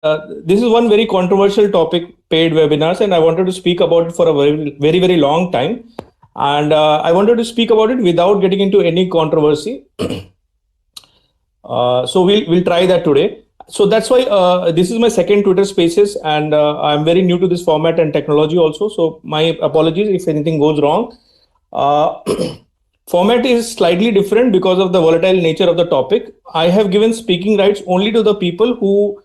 This is one very controversial topic, paid webinars, and I wanted to speak about it for a very long time. And I wanted to speak about it without getting into any controversy. So we'll try that today. So that's why this is my second Twitter Spaces, and I'm very new to this format and technology also. So my apologies if anything goes wrong. Uh, Format is slightly different because of the volatile nature of the topic. I have given speaking rights only to the people who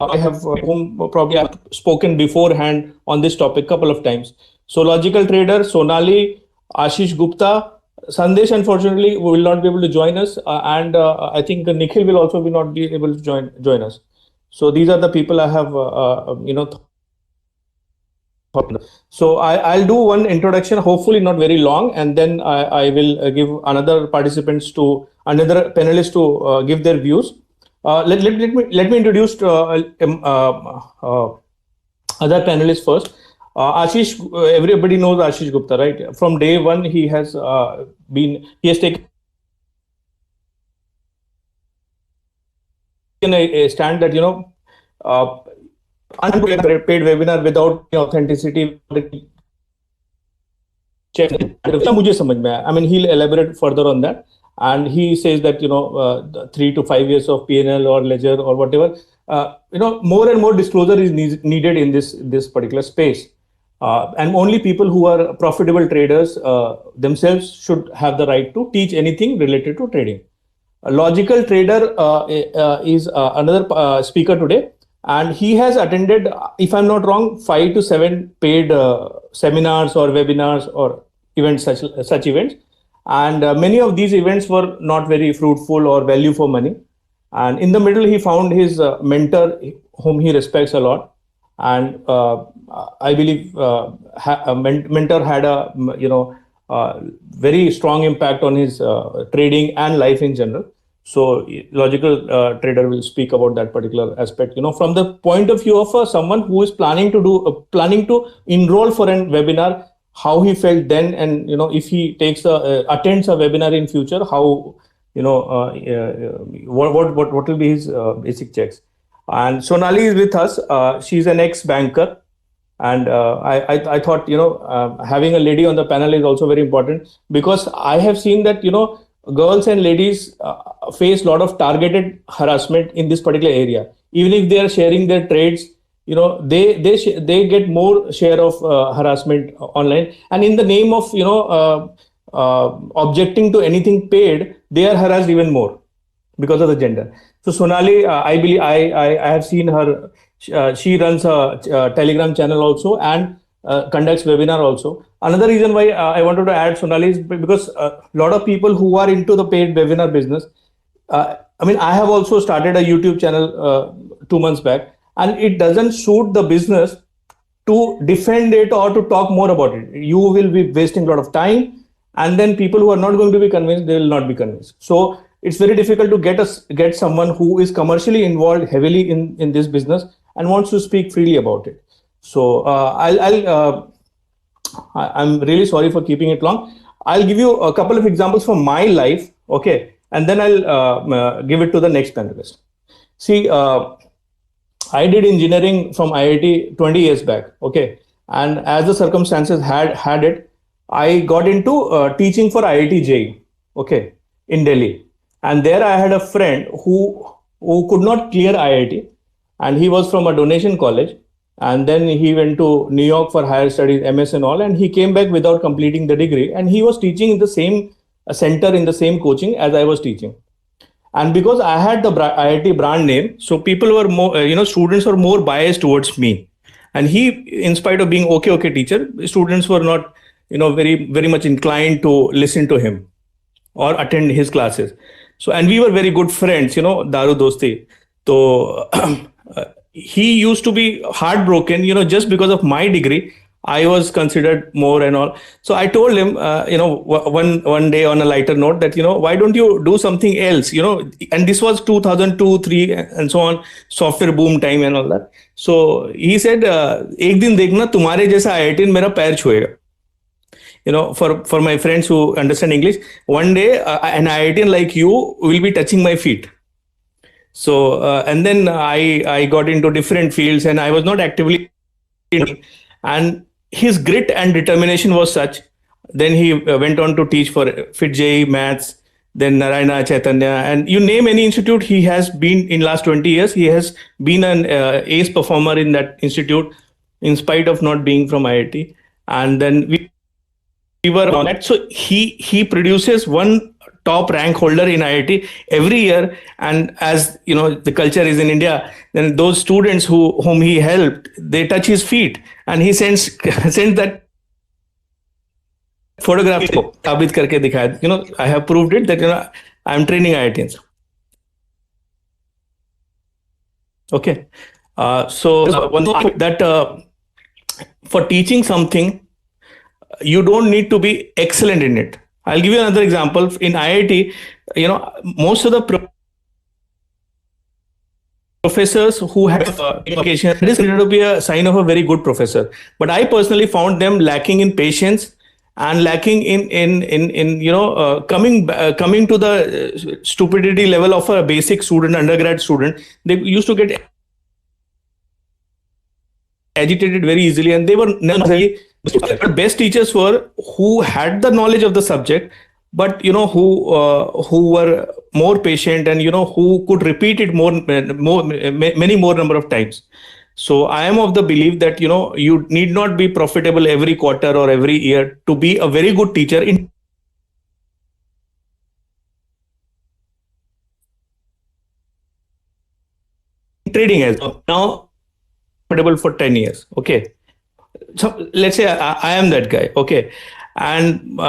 I have whom probably have spoken beforehand on this topic couple of times. So logical trader, Sonali, Ashish Gupta, Sandesh unfortunately will not be able to join us, and I think Nikhil will also be not be able to join us. So these are the people I have so I'll do one introduction, hopefully not very long, and then I will give another panelist to give their views. Let me introduce other panelists first. Ashish, everybody knows Ashish Gupta, right? From day one, he has taken a stand that paid webinar without authenticity. मुझे समझ में आया. I mean, he'll elaborate further on that. And he says that 3 to 5 years of P&L or ledger or whatever, more and more disclosure is needed in this particular space, and only people who are profitable traders themselves should have the right to teach anything related to trading. A logical trader is another speaker today, and he has attended, if I'm not wrong, 5 to 7 paid seminars or webinars or events, such events. And many of these events were not very fruitful or value for money. And in the middle, he found his mentor, whom he respects a lot. And I believe mentor had a very strong impact on his trading and life in general. So logical trader will speak about that particular aspect, from the point of view of someone who is planning to enroll for a webinar, how he felt then, and if he attends a webinar in future, how what will be his basic checks. And Sonali is with us. She's an ex-banker, and I thought having a lady on the panel is also very important, because I have seen that girls and ladies face a lot of targeted harassment in this particular area. Even if they are sharing their trades, they get more share of harassment online, and in the name of objecting to anything paid, they are harassed even more because of the gender. So Sonali, I believe I have seen her. She runs a Telegram channel also, and conducts webinar also. Another reason why I wanted to add Sonali is because a lot of people who are into the paid webinar business. I have also started a YouTube channel 2 months back. And it doesn't suit the business to defend it or to talk more about it. You will be wasting a lot of time, and then people who are not going to be convinced, they will not be convinced. So it's very difficult to get someone who is commercially involved heavily in this business and wants to speak freely about it. So I'm really sorry for keeping it long. I'll give you a couple of examples from my life, okay, and then I'll give it to the next panelist. See. I did engineering from IIT 20 years back, okay, and as the circumstances had it, I got into teaching for IIT JEE, okay, in Delhi, and there I had a friend who could not clear IIT, and he was from a donation college, and then he went to New York for higher studies, MS and all, and he came back without completing the degree, and he was teaching in the same center, in the same coaching as I was teaching. And because I had the IIT brand name, so people were more, students were more biased towards me. And he, in spite of being okay teacher, students were not, very much inclined to listen to him or attend his classes. So, and we were very good friends, Daru Dosti. So he used to be heartbroken, just because of my degree. I was considered more and all. So I told him, one day on a lighter note that, why don't you do something else, and this was 2002, 3 and so on, software boom time and all that. So he said, ek din dekhna tumhare jaisa IIT mera pair chhuega. For my friends who understand English, one day an IITian like you will be touching my feet. So and then I got into different fields, and I was not actively and his grit and determination was such. Then he went on to teach for FIT maths, then Narayana Chaitanya, and you name any institute, he has been in last 20 years. He has been an ace performer in that institute, in spite of not being from IIT. And then we were on that. So he produces one top rank holder in IIT every year. And as you know, the culture is in India, then those students whom he helped, they touch his feet, and he sends that photograph साबित करके दिखाया. I have proved it that I am training IITians. Okay. So one thing that for teaching something, you don't need to be excellent in it. I'll give you another example. In IIT, most of the professors who have education, it is considered to be a sign of a very good professor. But I personally found them lacking in patience and lacking in coming to the stupidity level of a basic student, undergrad student. They used to get agitated very easily, and they were never really the best teachers were who had the knowledge of the subject, but who were more patient, and who could repeat it many more number of times. So I am of the belief that you need not be profitable every quarter or every year to be a very good teacher in trading as well. Now profitable for 10 years. Okay. So let's say I am that guy. Okay. And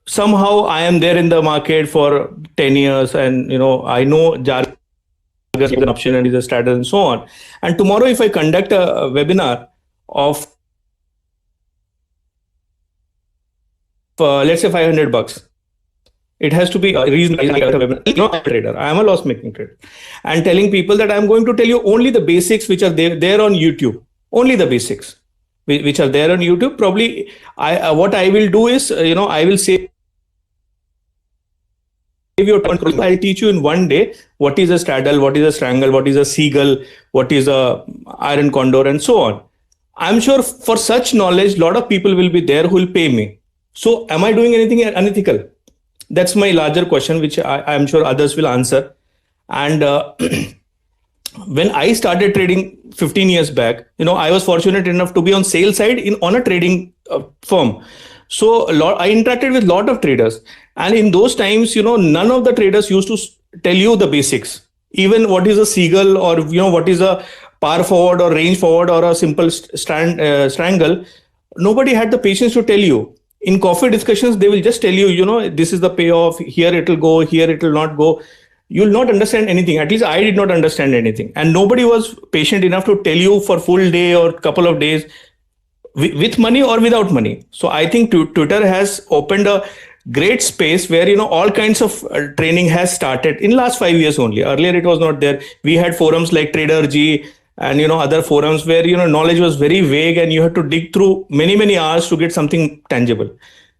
somehow I am there in the market for 10 years, and I know jargon is an option and is a strategy and so on. And tomorrow, if I conduct a webinar of let's say $500, it has to be a reasonable trader. I am a loss making trader, and telling people that I am going to tell you only the basics which are there on YouTube, only the basics which are there on YouTube. Probably what I will do is I will say I'll teach you in one day what is a straddle, what is a strangle, what is a seagull, what is a iron condor, and so on. I'm sure for such knowledge, a lot of people will be there who will pay me. So am I doing anything unethical? That's my larger question, which I'm sure others will answer. And when I started trading 15 years back, I was fortunate enough to be on sales side on a trading firm. So I interacted with a lot of traders, and in those times, none of the traders used to tell you the basics. Even what is a seagull, or what is a par forward or range forward or a simple strangle. Nobody had the patience to tell you. In coffee discussions, they will just tell you, this is the payoff. Here it will go. Here it will not go. You will not understand anything. At least I did not understand anything, and nobody was patient enough to tell you for full day or couple of days, with money or without money. So I think Twitter has opened a great space where all kinds of training has started in last 5 years only. Earlier it was not there. We had forums like TraderG and other forums where knowledge was very vague, and you had to dig through many hours to get something tangible.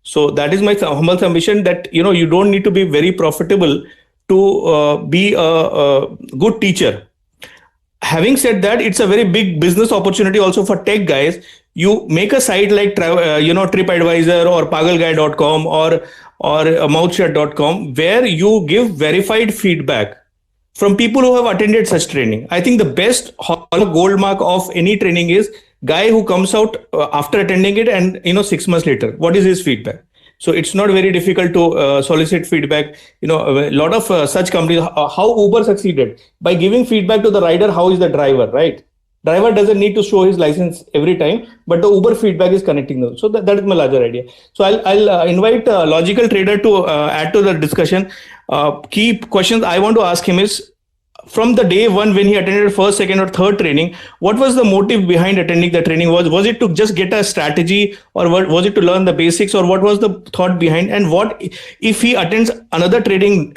So that is my humble submission, that you don't need to be very profitable to be a good teacher. Having said that, it's a very big business opportunity also for tech guys. You make a site like TripAdvisor or pagalguy.com or mouthshut.com, where you give verified feedback from people who have attended such training. I think the best gold mark of any training is guy who comes out after attending it, and 6 months later, what is his feedback? So it's not very difficult to solicit feedback. A lot of such companies, how Uber succeeded by giving feedback to the rider, how is the driver, right? Driver doesn't need to show his license every time, but the Uber feedback is connecting them. So that is my larger idea. So I'll invite Logical Trader to add to the discussion. Key questions I want to ask him is, from the day one when he attended first, second, or third training, what was the motive behind attending the training? Was it to just get a strategy, or was it to learn the basics, or what was the thought behind? And what if he attends another training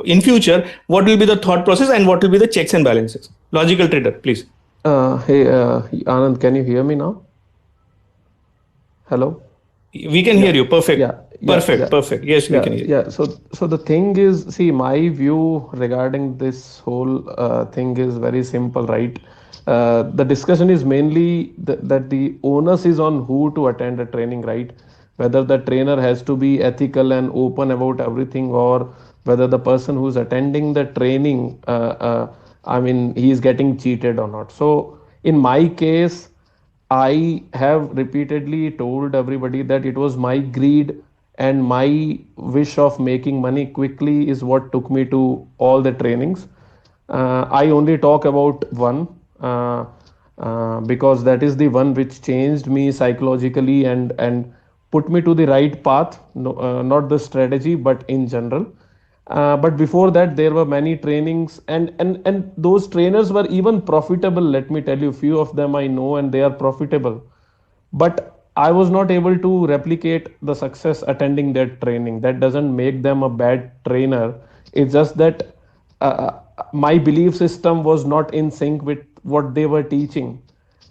in future, what will be the thought process and what will be the checks and balances? Logical Trader, please. Hey, Anand, can you hear me now? Hello? We can hear you. Perfect. Yeah. Yeah, Perfect, yeah, perfect. Yes, we yeah, can hear. yeah. So the thing is, see, my view regarding this whole thing is very simple, right? The discussion is mainly that the onus is on who to attend a training, right? Whether the trainer has to be ethical and open about everything, or whether the person who's attending the training, I mean, he is getting cheated or not. So in my case, I have repeatedly told everybody that it was my greed and my wish of making money quickly is what took me to all the trainings. I only talk about one because that is the one which changed me psychologically and put me to the right path. No, not the strategy, but in general. But before that, there were many trainings, and those trainers were even profitable. Let me tell you, few of them I know, and they are profitable. But I was not able to replicate the success attending that training. That doesn't make them a bad trainer. It's just that my belief system was not in sync with what they were teaching.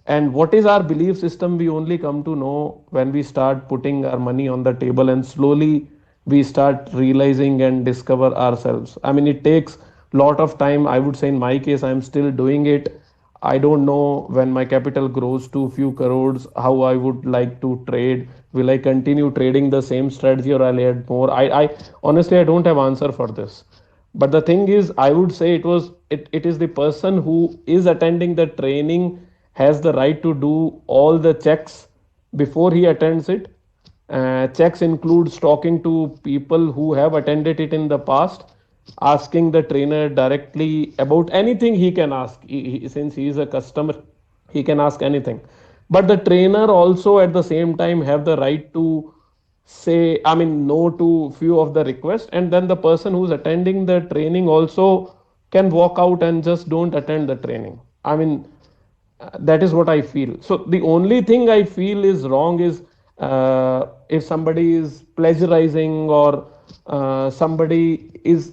And what is our belief system? We only come to know when we start putting our money on the table, and slowly we start realizing and discover ourselves. I mean, it takes a lot of time. I would say in my case, I'm still doing it. I don't know when my capital grows to few crores, how I would like to trade. Will I continue trading the same strategy, or I'll add more? I honestly, I don't have answer for this. But the thing is, I would say it is the person who is attending the training has the right to do all the checks before he attends it. Checks includes talking to people who have attended it in the past, asking the trainer directly about anything he can ask. Since he is a customer, he can ask anything. But the trainer also at the same time have the right to say, I mean, no to few of the requests, and then the person who's attending the training also can walk out and just don't attend the training. I mean, that is what I feel. So the only thing I feel is wrong is if somebody is plagiarizing, or somebody is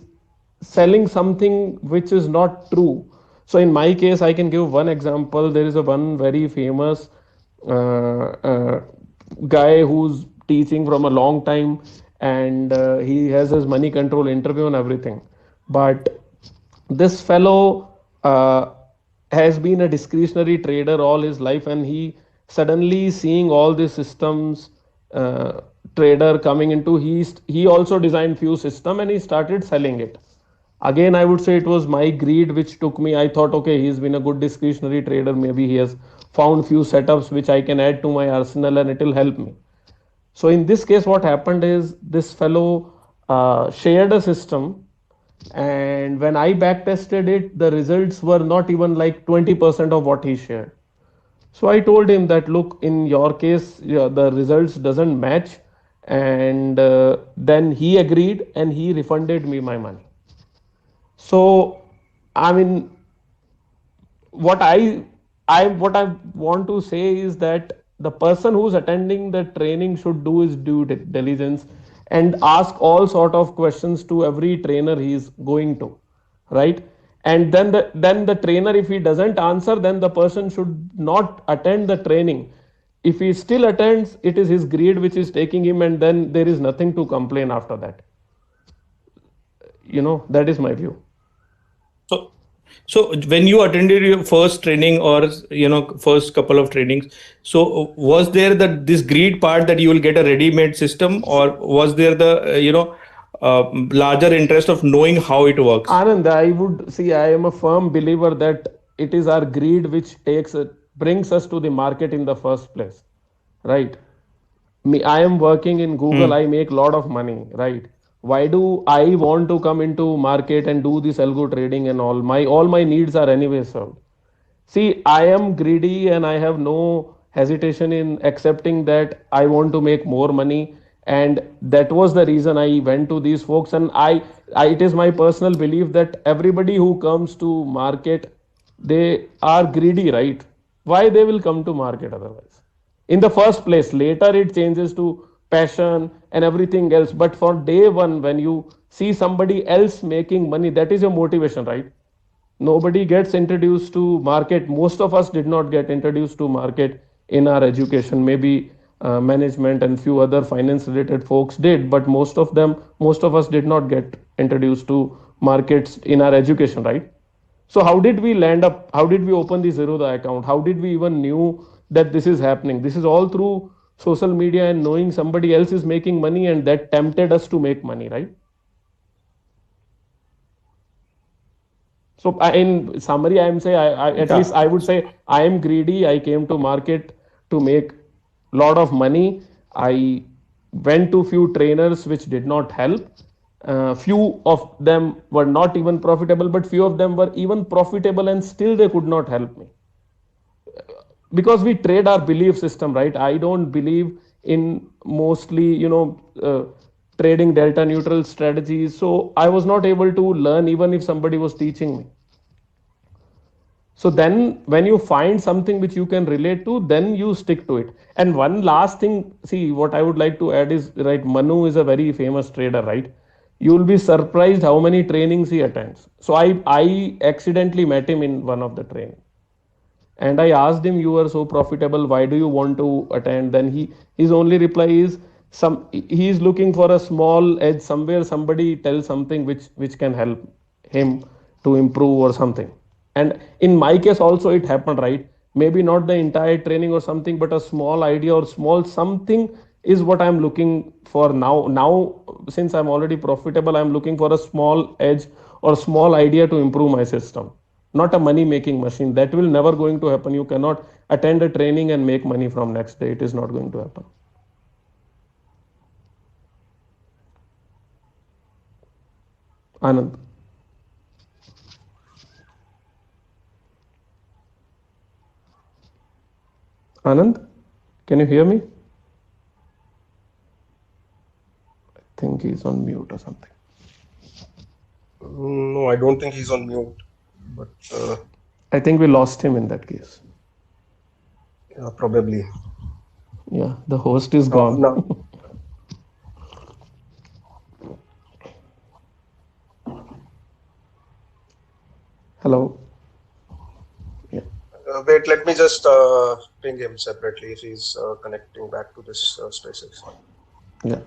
selling something which is not true. So in my case, I can give one example. There is a one very famous uh, uh, guy who's teaching from a long time, and he has his money control interview and everything. But this fellow has been a discretionary trader all his life, and he suddenly seeing all these systems, uh, trader coming into, he also designed few system and he started selling it. Again, I would say it was my greed which took me. I thought, okay, he's been a good discretionary trader, maybe he has found few setups which I can add to my arsenal and it will help me. So in this case, what happened is this fellow shared a system, and when I back tested it, the results were not even like 20% of what he shared. So I told him that, look, in your case, yeah, the results doesn't match, and then he agreed and he refunded me my money. So I mean, what what I want to say is that the person who's attending the training should do his due diligence and ask all sort of questions to every trainer he is going to, right? And then the trainer, if he doesn't answer, then the person should not attend the training. If he still attends, it is his greed which is taking him, and then there is nothing to complain after that. That is my view. So, so when you attended your first training, or first couple of trainings, so was there that this greed part that you will get a ready-made system, or was there the larger interest of knowing how it works? Anand, I would see, I am a firm believer that it is our greed which brings us to the market in the first place, right? I am working in Hmm. Google, I make a lot of money, right? Why do I want to come into market and do this algo trading and all? All my needs are anyway served. See, I am greedy and I have no hesitation in accepting that I want to make more money. And that was the reason I went to these folks. And it is my personal belief that everybody who comes to market, they are greedy, right? Why they will come to market otherwise? In the first place, later it changes to passion and everything else. But for day one, when you see somebody else making money, that is your motivation, right? Nobody gets introduced to market. Most of us did not get introduced to market in our education. Maybe management and few other finance related folks did, but most of us did not get introduced to markets in our education, right? So how did we land up, how did we open the Zerodha account, how did we even knew that this is happening? This is all through social media and knowing somebody else is making money, and that tempted us to make money, right? So in summary, I am say at Yeah. least I would say I am greedy. I came to market to make lot of money. I went to few trainers which did not help. Few of them were not even profitable, but few of them were even profitable and still they could not help me, because we trade our belief system, right? I don't believe in mostly, trading delta neutral strategies, so I was not able to learn even if somebody was teaching me. So then when you find something which you can relate to, then you stick to it. And one last thing, see, what I would like to add is, right, Manu is a very famous trader, right? You will be surprised how many trainings he attends. So I accidentally met him in one of the training, and I asked him, you were so profitable, why do you want to attend? Then his only reply is, some he is looking for a small edge somewhere, somebody tells something which can help him to improve or something. And in my case also it happened, right? Maybe not the entire training or something, but a small idea or small something is what I'm looking for now. Since I'm already profitable, I'm looking for a small edge or small idea to improve my system, not a money making machine. That will never going to happen. You cannot attend a training and make money from next day. It is not going to happen. Anand. Anand, can you hear me? I think he's on mute or something. No, I don't think he's on mute, but I think we lost him in that case. yeah, probably. Yeah, the host is Now, gone. now, Hello. Yeah. wait, let me just ping him separately if he's connecting back to this spaces. Yeah.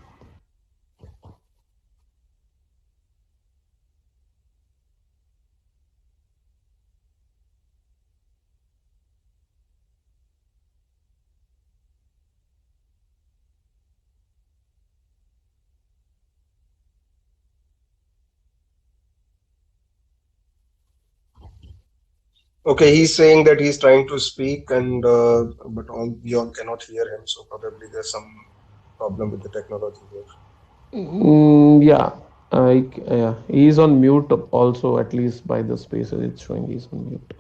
Okay, he's saying that he's trying to speak, and but we all cannot hear him, so probably there's some problem with the technology here. Yeah. Yeah. He's on mute also, at least by the spaces it's showing he's on mute.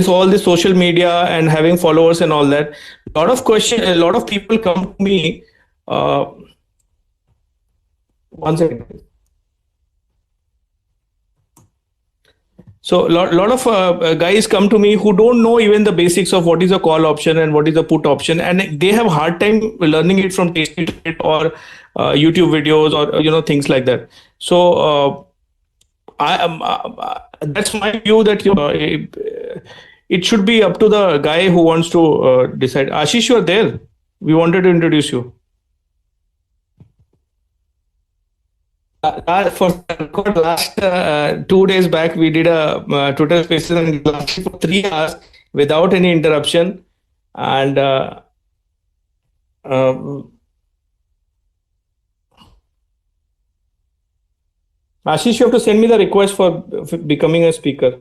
all this social media and having followers and all that, a lot of people come to me. One second. So lot of guys come to me who don't know even the basics of what is a call option and what is a put option, and they have hard time learning it from Tasty Trade or YouTube videos or things like that. So that's my view that it should be up to the guy who wants to decide. Ashish, you are there. We wanted to introduce you. For record, last 2 days back, we did a Twitter Spaces and it lasted for 3 hours without any interruption. And Ashish, you have to send me the request for becoming a speaker.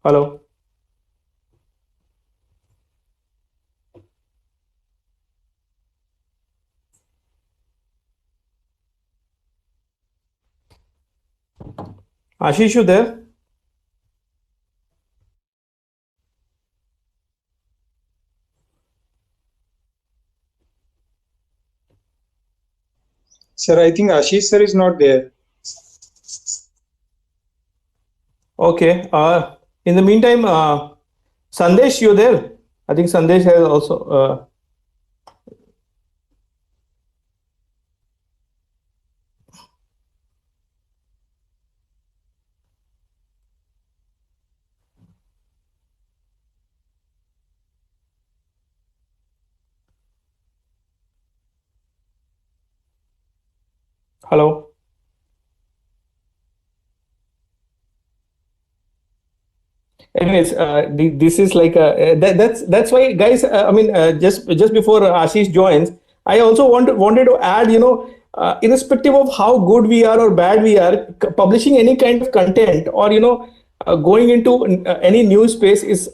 Hello. Ashish, you there? Sir, I think Ashish sir is not there. Okay. In the meantime, Sandesh, you there? I think Sandesh has also. Hello. Anyways, this is like that's why, guys. I mean, just before Ashish joins, I also wanted to add, irrespective of how good we are or bad we are, publishing any kind of content or going into any news space is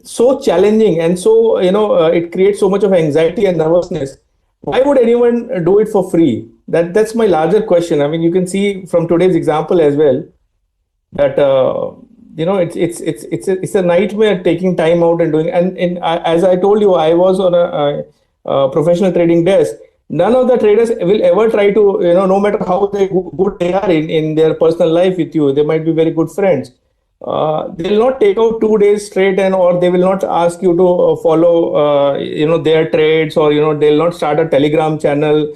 so challenging, and so it creates so much of anxiety and nervousness. Why would anyone do it for free? That's my larger question. I mean, you can see from today's example as well that it's a nightmare taking time out and doing. And as I told you, I was on a professional trading desk. None of the traders will ever try to, no matter how good they are in their personal life with you, they might be very good friends. They will not take out 2 days straight, and or they will not ask you to follow their trades, or they'll not start a Telegram channel,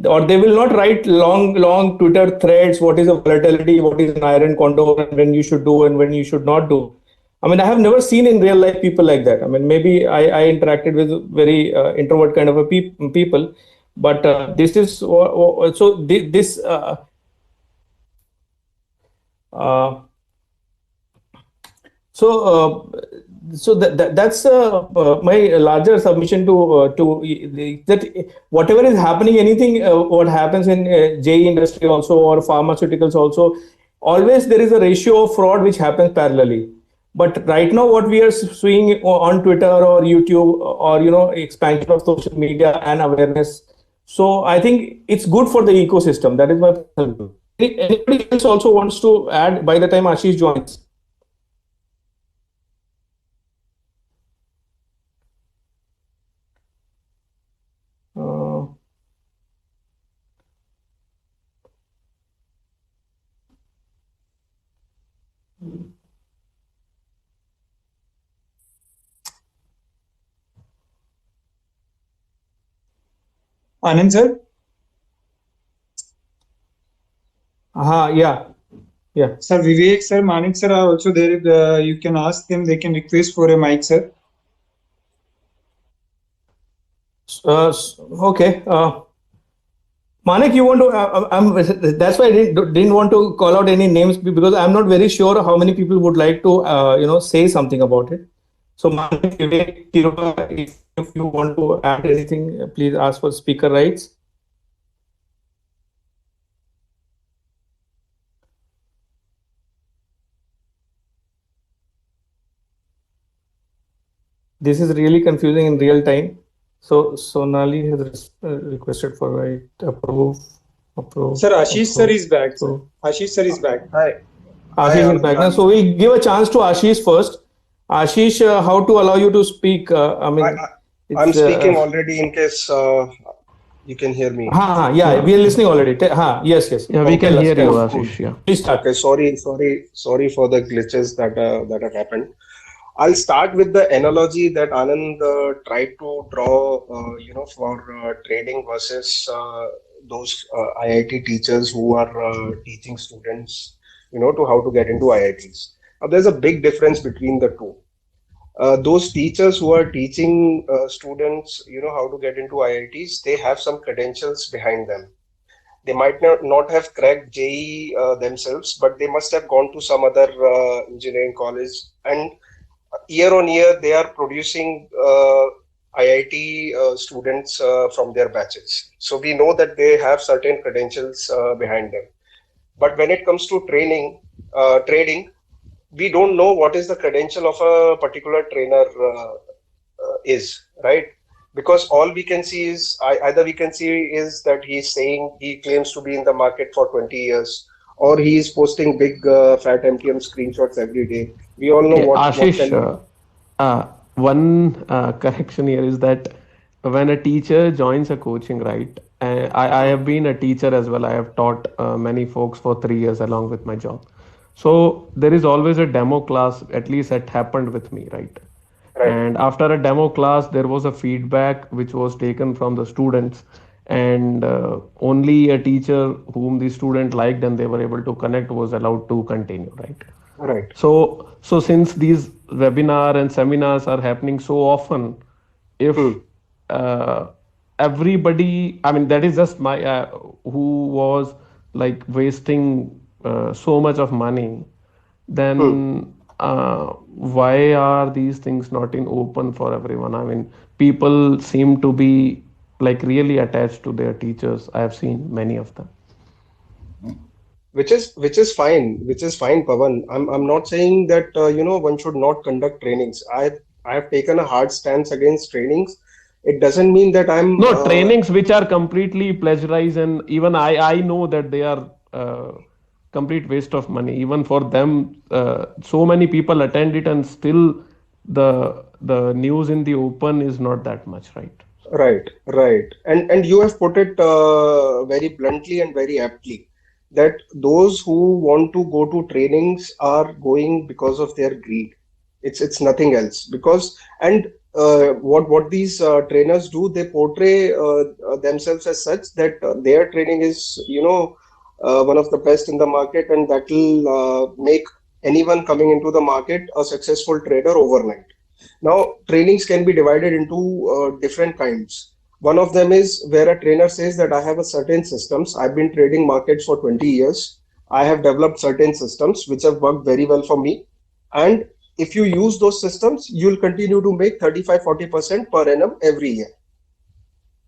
or they will not write long Twitter threads. What is a volatility? What is an iron condor? And when you should do and when you should not do. I mean, I have never seen in real life people like that. I mean, maybe I interacted with very introvert kind of a people, but this is so this. So that's my larger submission to that whatever is happening, anything what happens in JE industry also or pharmaceuticals also, always there is a ratio of fraud which happens parallelly. But right now, what we are seeing on Twitter or YouTube, or expansion of social media and awareness. So I think it's good for the ecosystem. That is my personal view. Anybody else also wants to add by the time Ashish joins? Anand sir? Yeah. Sir, Vivek sir, Manik sir are also there. You can ask them, they can request for a mic, sir. Okay. Manik, you want to? That's why I didn't want to call out any names, because I'm not very sure how many people would like to say something about it. So Manik, Vivek, Kiruba, if you want to add anything, please ask for speaker rights. This is really confusing in real time. So Sonali has requested for right approve. Sir, Ashish sir is back, sir. approve. Ashish sir is back. Hi. Ashish is back now. So we'll give a chance to Ashish first. Ashish, how to allow you to speak? I'm speaking already in case you can hear me. Yeah, we are listening already. Yes. Yeah, we can hear you, Cool. Ashish. Yeah. Please start. Okay, sorry for the glitches that have happened. I'll start with the analogy that Anand tried to draw, for trading versus those IIT teachers who are teaching students, to how to get into IITs. Now, there's a big difference between the two. Those teachers who are teaching students, how to get into IITs, they have some credentials behind them. They might not have cracked JEE themselves, but they must have gone to some other engineering college, and year on year they are producing IIT students from their batches. So we know that they have certain credentials behind them. But when it comes to trading, we don't know what is the credential of a particular trainer is, right? Because all we can see is either we can see is that he's saying he claims to be in the market for 20 years, or he is posting big fat MTM screenshots every day. We all know Ashish, one correction here is that when a teacher joins a coaching, right? I have been a teacher as well. I have taught many folks for 3 years along with my job. So there is always a demo class, at least that happened with me, right? And after a demo class, there was a feedback which was taken from the students, and only a teacher whom the student liked and they were able to connect was allowed to continue, right? Right. So since these webinar and seminars are happening so often, if everybody, I mean, that is just my who was like wasting so much of money, then why are these things not in open for everyone? I mean, people seem to be like really attached to their teachers. I have seen many of them. Which is fine, Pawan. I'm not saying that one should not conduct trainings. I have taken a hard stance against trainings. It doesn't mean that I'm trainings which are completely plagiarized, and even I know that they are complete waste of money. Even for them, so many people attend it, and still the news in the open is not that much, right? Right. And you have put it very bluntly and very aptly, that those who want to go to trainings are going because of their greed. It's nothing else. Because what these trainers do, they portray themselves as such that their training is one of the best in the market, and that will make anyone coming into the market a successful trader overnight. Now, trainings can be divided into different kinds. One of them is where a trainer says that I have a certain systems. I've been trading markets for 20 years. I have developed certain systems which have worked very well for me. And if you use those systems, you'll continue to make 35-40% per annum every year.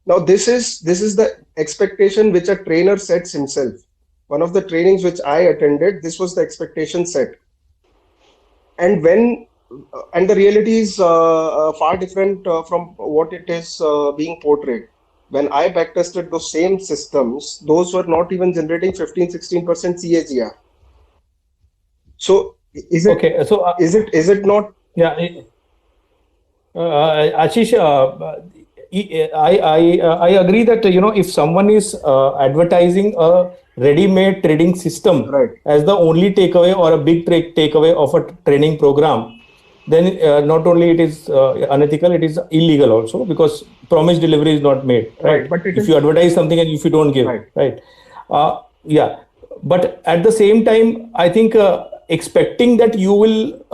Now, this is the expectation which a trainer sets himself. One of the trainings which I attended, this was the expectation set. And the reality is far different from what it is being portrayed. When I backtested those same systems, those were not even generating 15-16% CAGR. So is it okay? So is it not? Yeah, Ashish, I agree that if someone is advertising a ready-made trading system as the only takeaway or a big takeaway of a training program, then not only it is unethical, it is illegal also, because promise delivery is not made, right? But if you advertise something and if you don't give, right? But at the same time, I think expecting that you will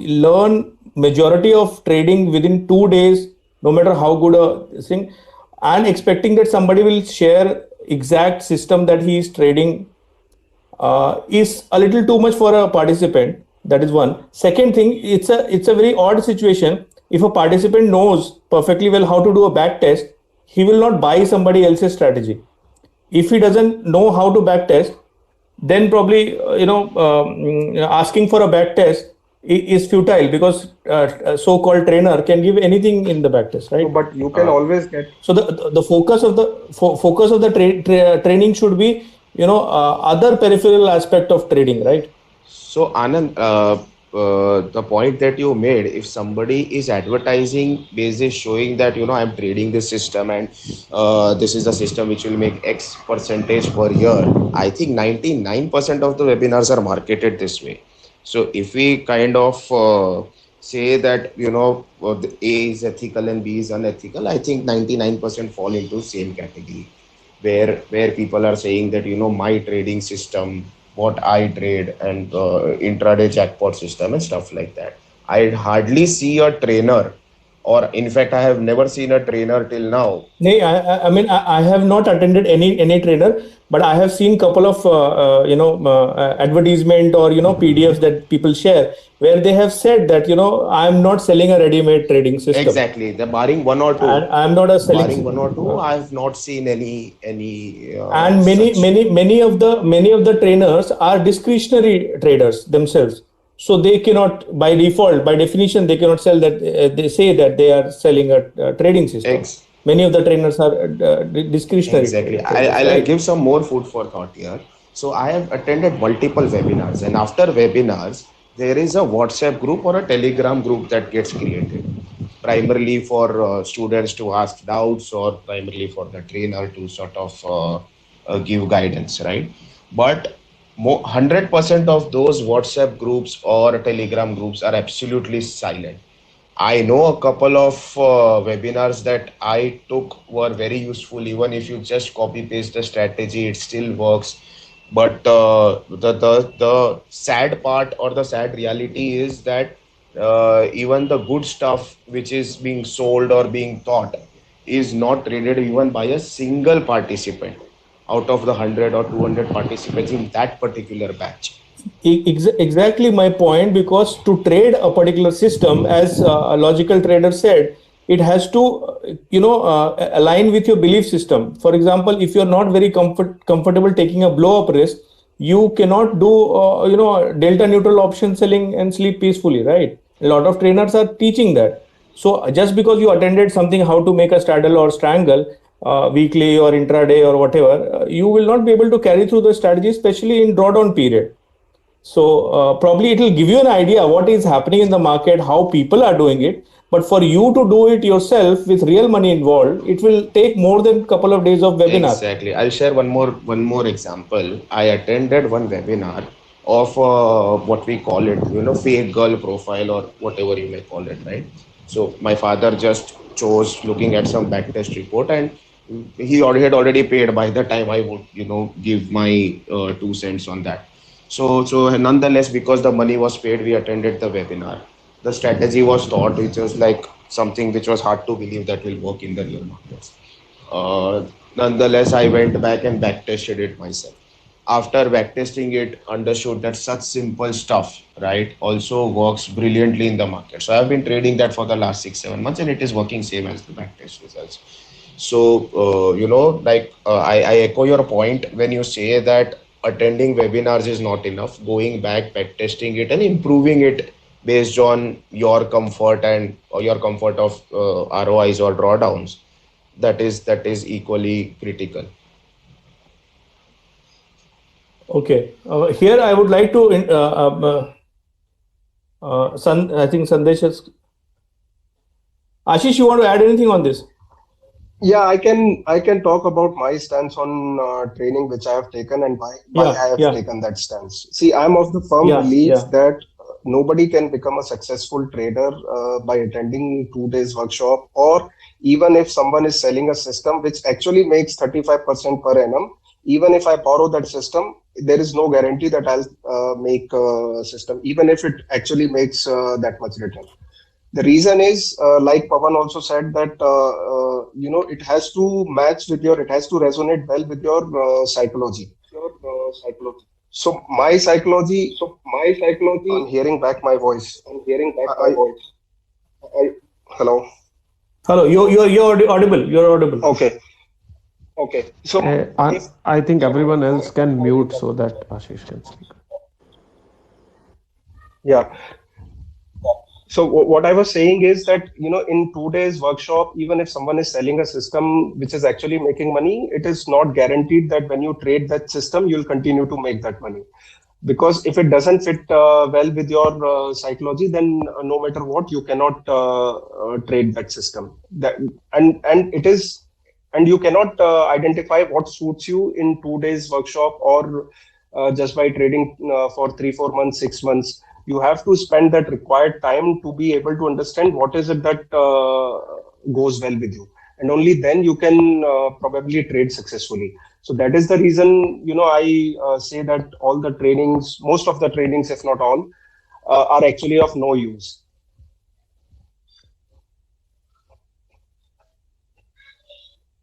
learn majority of trading within 2 days, no matter how good a thing, and expecting that somebody will share exact system that he is trading is a little too much for a participant. That is one. Second thing, it's a very odd situation. If a participant knows perfectly well how to do a back test, he will not buy somebody else's strategy. If he doesn't know how to back test, then probably asking for a back test is futile because a so-called trainer can give anything in the backtest, No, right? but you can always get. So the focus of the focus of the training should be, other peripheral aspect of trading, right? So Anand, the point that you made, if somebody is advertising basis showing that I'm trading this system and this is the system which will make X percentage per year, I think 99% of the webinars are marketed this way. So if we kind of say that the A is ethical and B is unethical, I think 99% fall into same category, where people are saying that my trading system, what I trade, and intraday jackpot system and stuff like that. I hardly see a trainer, or in fact, I have never seen a trainer till now. Nay, I mean, I have not attended any trainer, but I have seen couple of advertisement or PDFs that people share where they have said that I am not selling a ready-made trading system, Exactly, the barring one or and two, I am not a selling. I have not seen any And such. many of the trainers are discretionary traders themselves, so they cannot, by default, by definition, they cannot sell that. They say that they are selling a trading system. Ex- Many of the trainers are discretionary Exactly. traders, I'll right? give some more food for thought here. So I have attended multiple webinars, and after webinars, there is a WhatsApp group or a Telegram group that gets created, primarily for students to ask doubts, or primarily for the trainer to sort of give guidance, right? But 100% of those WhatsApp groups or Telegram groups are absolutely silent. I know a couple of webinars that I took were very useful. Even if you just copy paste the strategy, it still works. But the sad part, or the sad reality, is that even the good stuff which is being sold or being taught is not traded even by a single participant out of the 100 or 200 participants in that particular batch. Exactly my point, because to trade a particular system, as a logical trader said, it has to align with your belief system. For example, if you're not very comfortable taking a blow up risk, you cannot do delta neutral option selling and sleep peacefully, right? A lot of trainers are teaching that. So just because you attended something, how to make a straddle or strangle, weekly or intraday or whatever, you will not be able to carry through the strategy, especially in drawdown period. So probably it will give you an idea what is happening in the market, how people are doing it. But for you to do it yourself with real money involved, it will take more than a couple of days of webinar. Exactly. I'll share one more example. I attended one webinar of what we call it, fake girl profile, or whatever you may call it, right? So my father just chose looking at some backtest report, and had already paid by the time I would, give my 2 cents on that. So nonetheless, because the money was paid, we attended the webinar. The strategy was taught, which was like something which was hard to believe that will work in the real markets. Nonetheless, I went back and backtested it myself. After backtesting it, understood that such simple stuff, right, also works brilliantly in the market. So I've been trading that for the last 6 7 months, and it is working same as the backtest results. So I echo your point when you say that attending webinars is not enough. Going back, backtesting it, and improving it based on your comfort and or your comfort of ROIs or drawdowns, that is equally critical. Okay. Here I would like to, I think Sandesh has. Ashish, you want to add anything on this? Yeah, I can talk about my stance on training which I have taken and why Yeah, I have yeah, taken that stance. See, I'm of the firm yeah, belief yeah. that nobody can become a successful trader by attending 2 days workshop, or even if someone is selling a system which actually makes 35% per annum. Even if I borrow that system, there is no guarantee that I'll make a system, even if it actually makes that much return. The reason is, like Pawan also said, that it has to match with it has to resonate well with your psychology. So my psychology, I'm hearing back my voice. I hello. Hello, you're audible. You're audible. Okay. So I think everyone else can mute so that Ashish can speak. yeah. So what I was saying is that, in 2 days workshop, even if someone is selling a system which is actually making money, it is not guaranteed that when you trade that system, you'll continue to make that money. Because if it doesn't fit well with your psychology, then no matter what, you cannot trade that system. And it is, and you cannot identify what suits you in 2 days workshop, or just by trading for 3 4 months, 6 months. You have to spend that required time to be able to understand what is it that goes well with you, and only then you can probably trade successfully. So that is the reason, I say that all the trainings, most of the trainings, if not all, are actually of no use.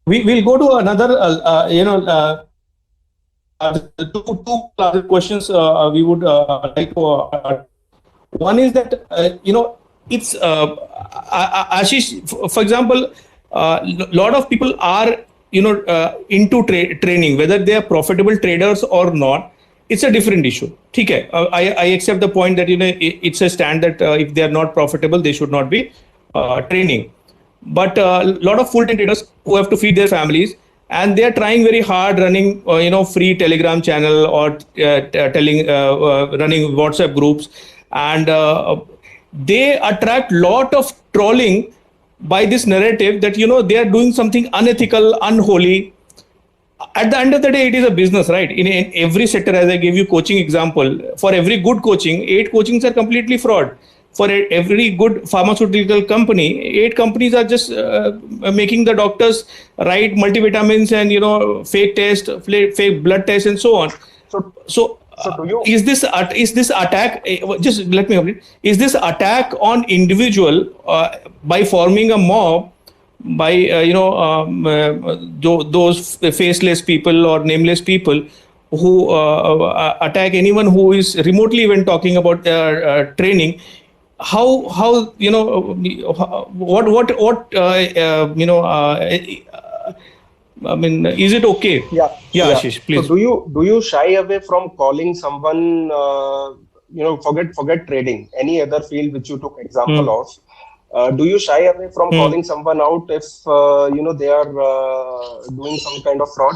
We'll go to another, two other questions we would like to. One is that, it's Ashish, for example, lot of people are, into training, whether they are profitable traders or not. It's a different issue. Okay, I accept the point that, it's a stand that if they are not profitable, they should not be training. But a lot of full-time traders who have to feed their families, and they are trying very hard, running free Telegram channel, or running WhatsApp groups, and they attract lot of trolling by this narrative that they are doing something unethical, unholy. At the end of the day, it is a business, right? In every sector, as I gave you coaching example, for every good coaching, 8 coachings are completely fraud. For every good pharmaceutical company, 8 companies are just making the doctors write multivitamins and fake test, fake blood test, and so on. So do you, is this attack? Just let me complete. Is this attack on individual by forming a mob, by those faceless people or nameless people who attack anyone who is remotely even talking about training? How what I mean, is it okay? Yeah, Ashish, please. So do you shy away from calling someone? Forget trading. Any other field which you took example of. Do you shy away from calling someone out if they are doing some kind of fraud?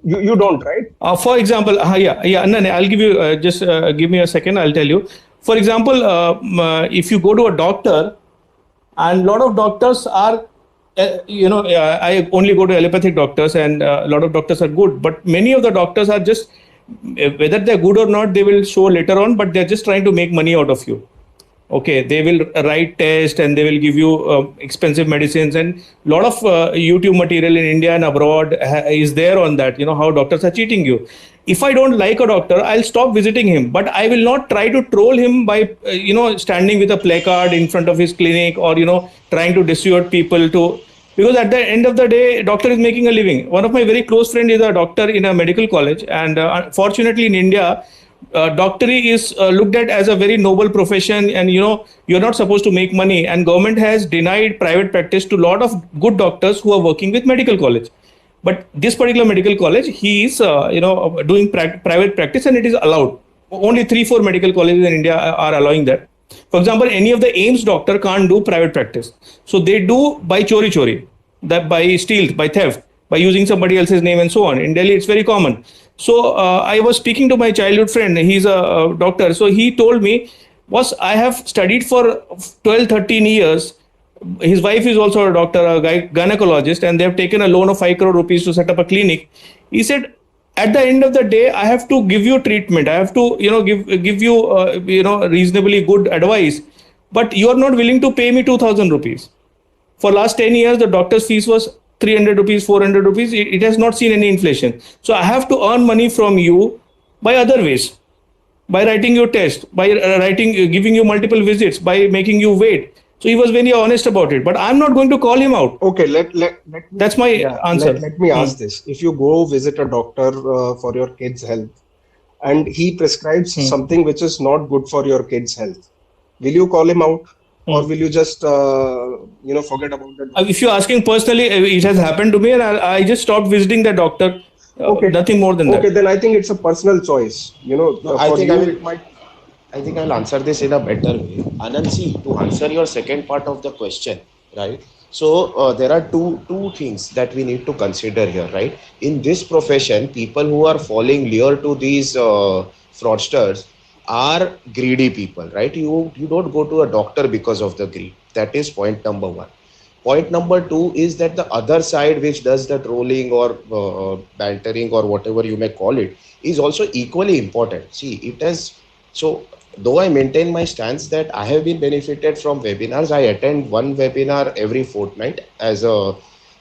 You don't, right? For example, no, I'll give you just give me a second. I'll tell you. For example, if you go to a doctor, and a lot of doctors are, I only go to allopathic doctors, and a lot of doctors are good, but many of the doctors are just, whether they're good or not, they will show later on, but they're just trying to make money out of you. Okay, they will write tests, and they will give you expensive medicines, and a lot of YouTube material in India and abroad is there on that, how doctors are cheating you. If I don't like a doctor, I'll stop visiting him, but I will not try to troll him by, standing with a placard in front of his clinic, or, trying to dissuade people to, because at the end of the day, doctor is making a living. One of my very close friend is a doctor in a medical college, and fortunately in India, doctory is looked at as a very noble profession, and you're not supposed to make money, and government has denied private practice to a lot of good doctors who are working with medical college. But this particular medical college, he is doing private practice, and it is allowed. Only 3-4 medical colleges in India are allowing that. For example, any of the AIMS doctor can't do private practice, so they do by chori, that by stealth, by theft, by using somebody else's name, and so on. In Delhi, it's very common. So I was speaking to my childhood friend. He's a doctor. So he told me, I have studied for 12-13 years. His wife is also a doctor, a gynecologist, and they have taken a loan of 5 crore rupees to set up a clinic. He said, at the end of the day, I have to give you treatment. I have to, give you, reasonably good advice. But you are not willing to pay me 2,000 rupees. For last 10 years, the doctor's fees was 300 rupees, 400 rupees. It has not seen any inflation. So I have to earn money from you by other ways, by writing your test, by giving you multiple visits, by making you wait. So he was very honest about it, but I'm not going to call him out. Okay, that's my answer. Let me ask this. If you go visit a doctor for your kid's health, and he prescribes something which is not good for your kid's health, will you call him out? Or will you just, forget about that? If you're asking personally, it has happened to me, and I just stopped visiting the doctor. Okay. Nothing more than that. Okay, then I think it's a personal choice. I think I'll answer this in a better way. Anand, see, to answer your second part of the question, right? So there are two things that we need to consider here, right? In this profession, people who are falling lure to these fraudsters are greedy people, right? You don't go to a doctor because of the greed. That is point number one. Point number two is that the other side, which does the trolling or bantering or whatever you may call it, is also equally important. See, it has so though I maintain my stance that I have been benefited from webinars. I attend one webinar every fortnight as a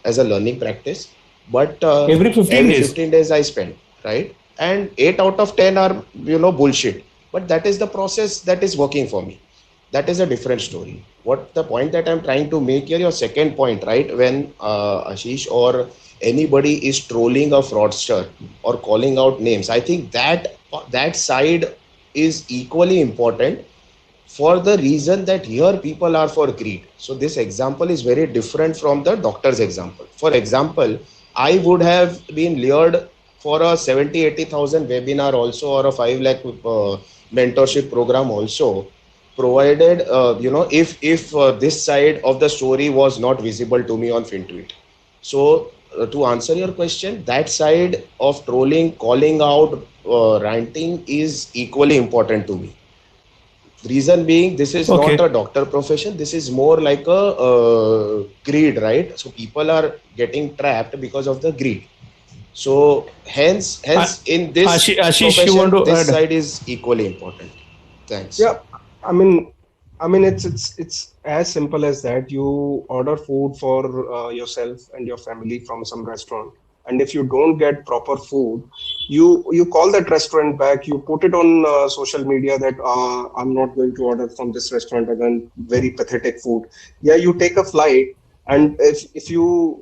learning practice, but Every 15 every days. 15 days I spend, right, and 8 out of 10 are bullshit. But that is the process that is working for me. That is a different story. What the point that I'm trying to make here, your second point, right? When Ashish or anybody is trolling a fraudster or calling out names, I think that side is equally important for the reason that here people are for greed. So this example is very different from the doctor's example. For example, I would have been lured for a 70-80,000 webinar also, or a 5 lakh mentorship program also, provided if this side of the story was not visible to me on FinTweet. So to answer your question, that side of trolling, calling out, ranting is equally important to me. Reason being, this is not Okay. a doctor profession. This is more like a greed, right? So people are getting trapped because of the greed. So Uh, hence in this Ashish, you want profession, to this add? side is equally important. Thanks. Yeah, I mean, it's as simple as that. You order food for yourself and your family from some restaurant, and if you don't get proper food, you call that restaurant back. You put it on social media that I'm not going to order from this restaurant again. Very pathetic food. Yeah, you take a flight, and if if you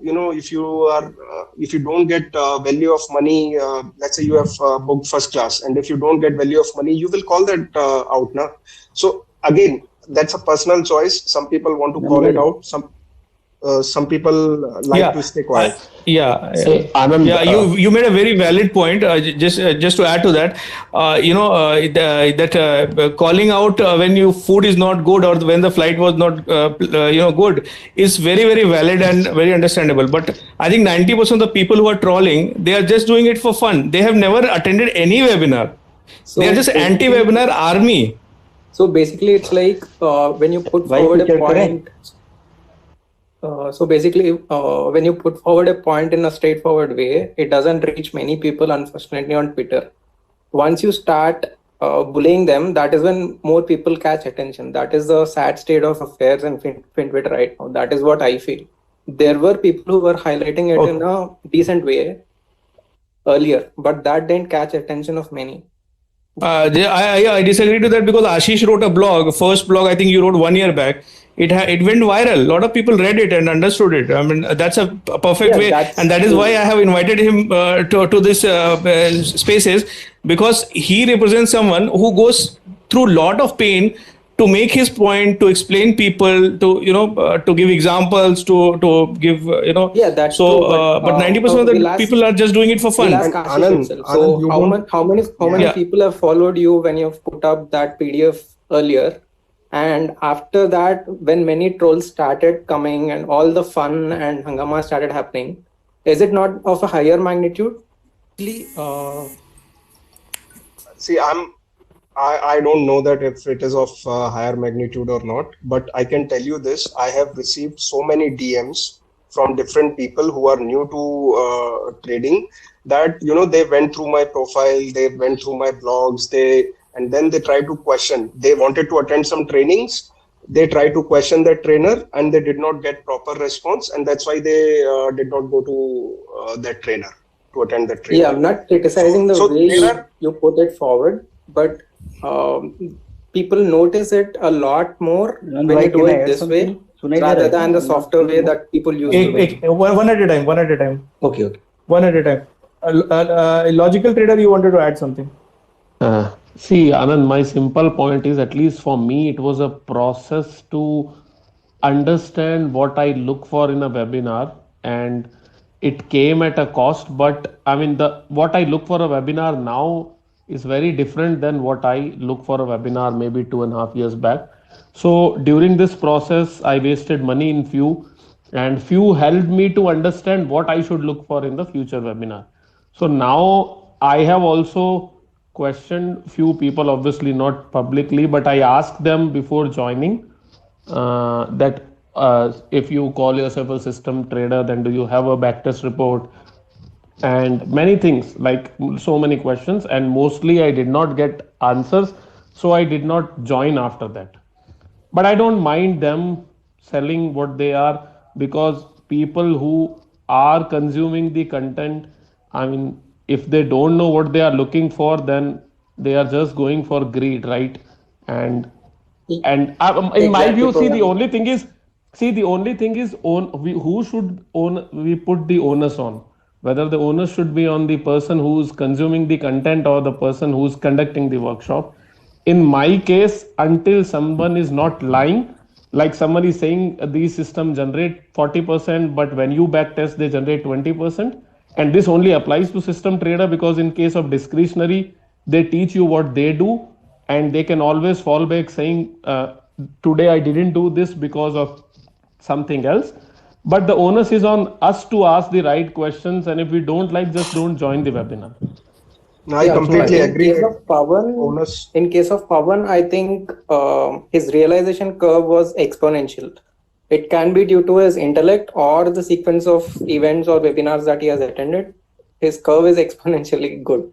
don't get value of money, let's say you have booked first class, and if you don't get value of money, you will call that out now. So again, that's a personal choice. Some people want to call it out. Some people like to Yeah, stay quiet. yeah, Hey, yeah. Anand, Yeah, you made a very valid point. Just to add to that, calling out when you food is not good, or when the flight was not good, is very very valid and very understandable. But I think 90% of the people who are trolling, they are just doing it for fun. They have never attended any webinar. They are So just basically, anti-webinar army. it's like when you put Why forward a teacher correct? point. So basically, when you put forward a point in a straightforward way, it doesn't reach many people, unfortunately, on Twitter. Once you start bullying them, that is when more people catch attention. That is the sad state of affairs in FinTwit right now. That is what I feel. There were people who were highlighting it in a decent way earlier, but that didn't catch attention of many. I disagree to that, because Ashish wrote a blog, first blog I think you wrote 1 year back. It went viral. A lot of people read it and understood it. I mean, that's a perfect Yeah, way, that's and that is true. why I have invited him to this spaces, because he represents someone who goes through a lot of pain to make his point, to explain people, to give examples, to give Yeah, that's So, true. but 90% of We'll the ask people are just doing it for we'll fun. ask And Ashish himself. So Anand, you don't. how many Yeah. Yeah. people have followed you when you've put up that PDF earlier? And after that, when many trolls started coming and all the fun and hangama started happening, is it not of a higher magnitude? See, I don't know that if it is of higher magnitude or not, but I can tell you this: I have received so many DMs from different people who are new to trading, that they went through my profile, they went through my blogs, and then they try to question. They wanted to attend some trainings. They try to question the trainer, and they did not get proper response, and that's why they did not go to that trainer to attend the Yeah, trainer. I'm not criticizing the So way there are. you put it forward, but people notice it a lot more And when why you do can I it add this way something? Sunai rather there, than the I'm not softer way clear. that people used to do. One at a time. One at a time. Okay, okay. One at a time. Logical trader, you wanted to add something. See, Anand, my simple point is, at least for me, it was a process to understand what I look for in a webinar, and it came at a cost. But I mean, the what I look for a webinar now is very different than what I look for a webinar maybe 2.5 years back. So during this process, I wasted money in few, and few helped me to understand what I should look for in the future webinar. So now I have also questioned few people, obviously not publicly, but I asked them before joining that if you call yourself a system trader, then do you have a backtest report, and many things, like so many questions, and mostly I did not get answers, so I did not join after that. But I don't mind them selling what they are, because people who are consuming the content, I mean, if they don't know what they are looking for, then they are just going for greed, right? and in my Exactly, view, Pawan. see the only thing is who should own, we put the onus on, whether the onus should be on the person who's consuming the content or the person who's conducting the workshop. In my case, until someone is not lying, like someone is saying these systems generate 40%, but when you back test they generate 20%, and this only applies to system trader, because in case of discretionary, they teach you what they do, and they can always fall back saying, today I didn't do this because of something else. But the onus is on us to ask the right questions, and if we don't like, just don't join the webinar. I Yeah, That's what I completely think. agree that onus. In case of Pawan, I think his realization curve was exponential. It can be due to his intellect or the sequence of events or webinars that he has attended. His curve is exponentially good.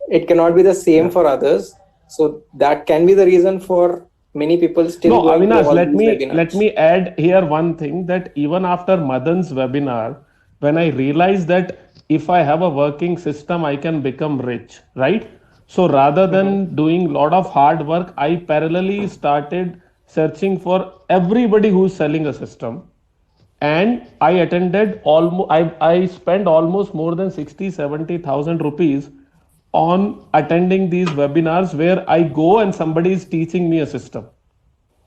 It cannot be the same Yeah. for others. So that can be the reason for many people No, still going to Avinash, all let these me let webinars. me add here one thing, that even after Madan's webinar, when I realized that if I have a working system, I can become rich, right? So rather Mhm. than doing lot of hard work, I parallelly started searching for everybody who's selling a system, and I attended almost, I spent almost more than 60-70,000 rupees on attending these webinars, where I go and somebody is teaching me a system.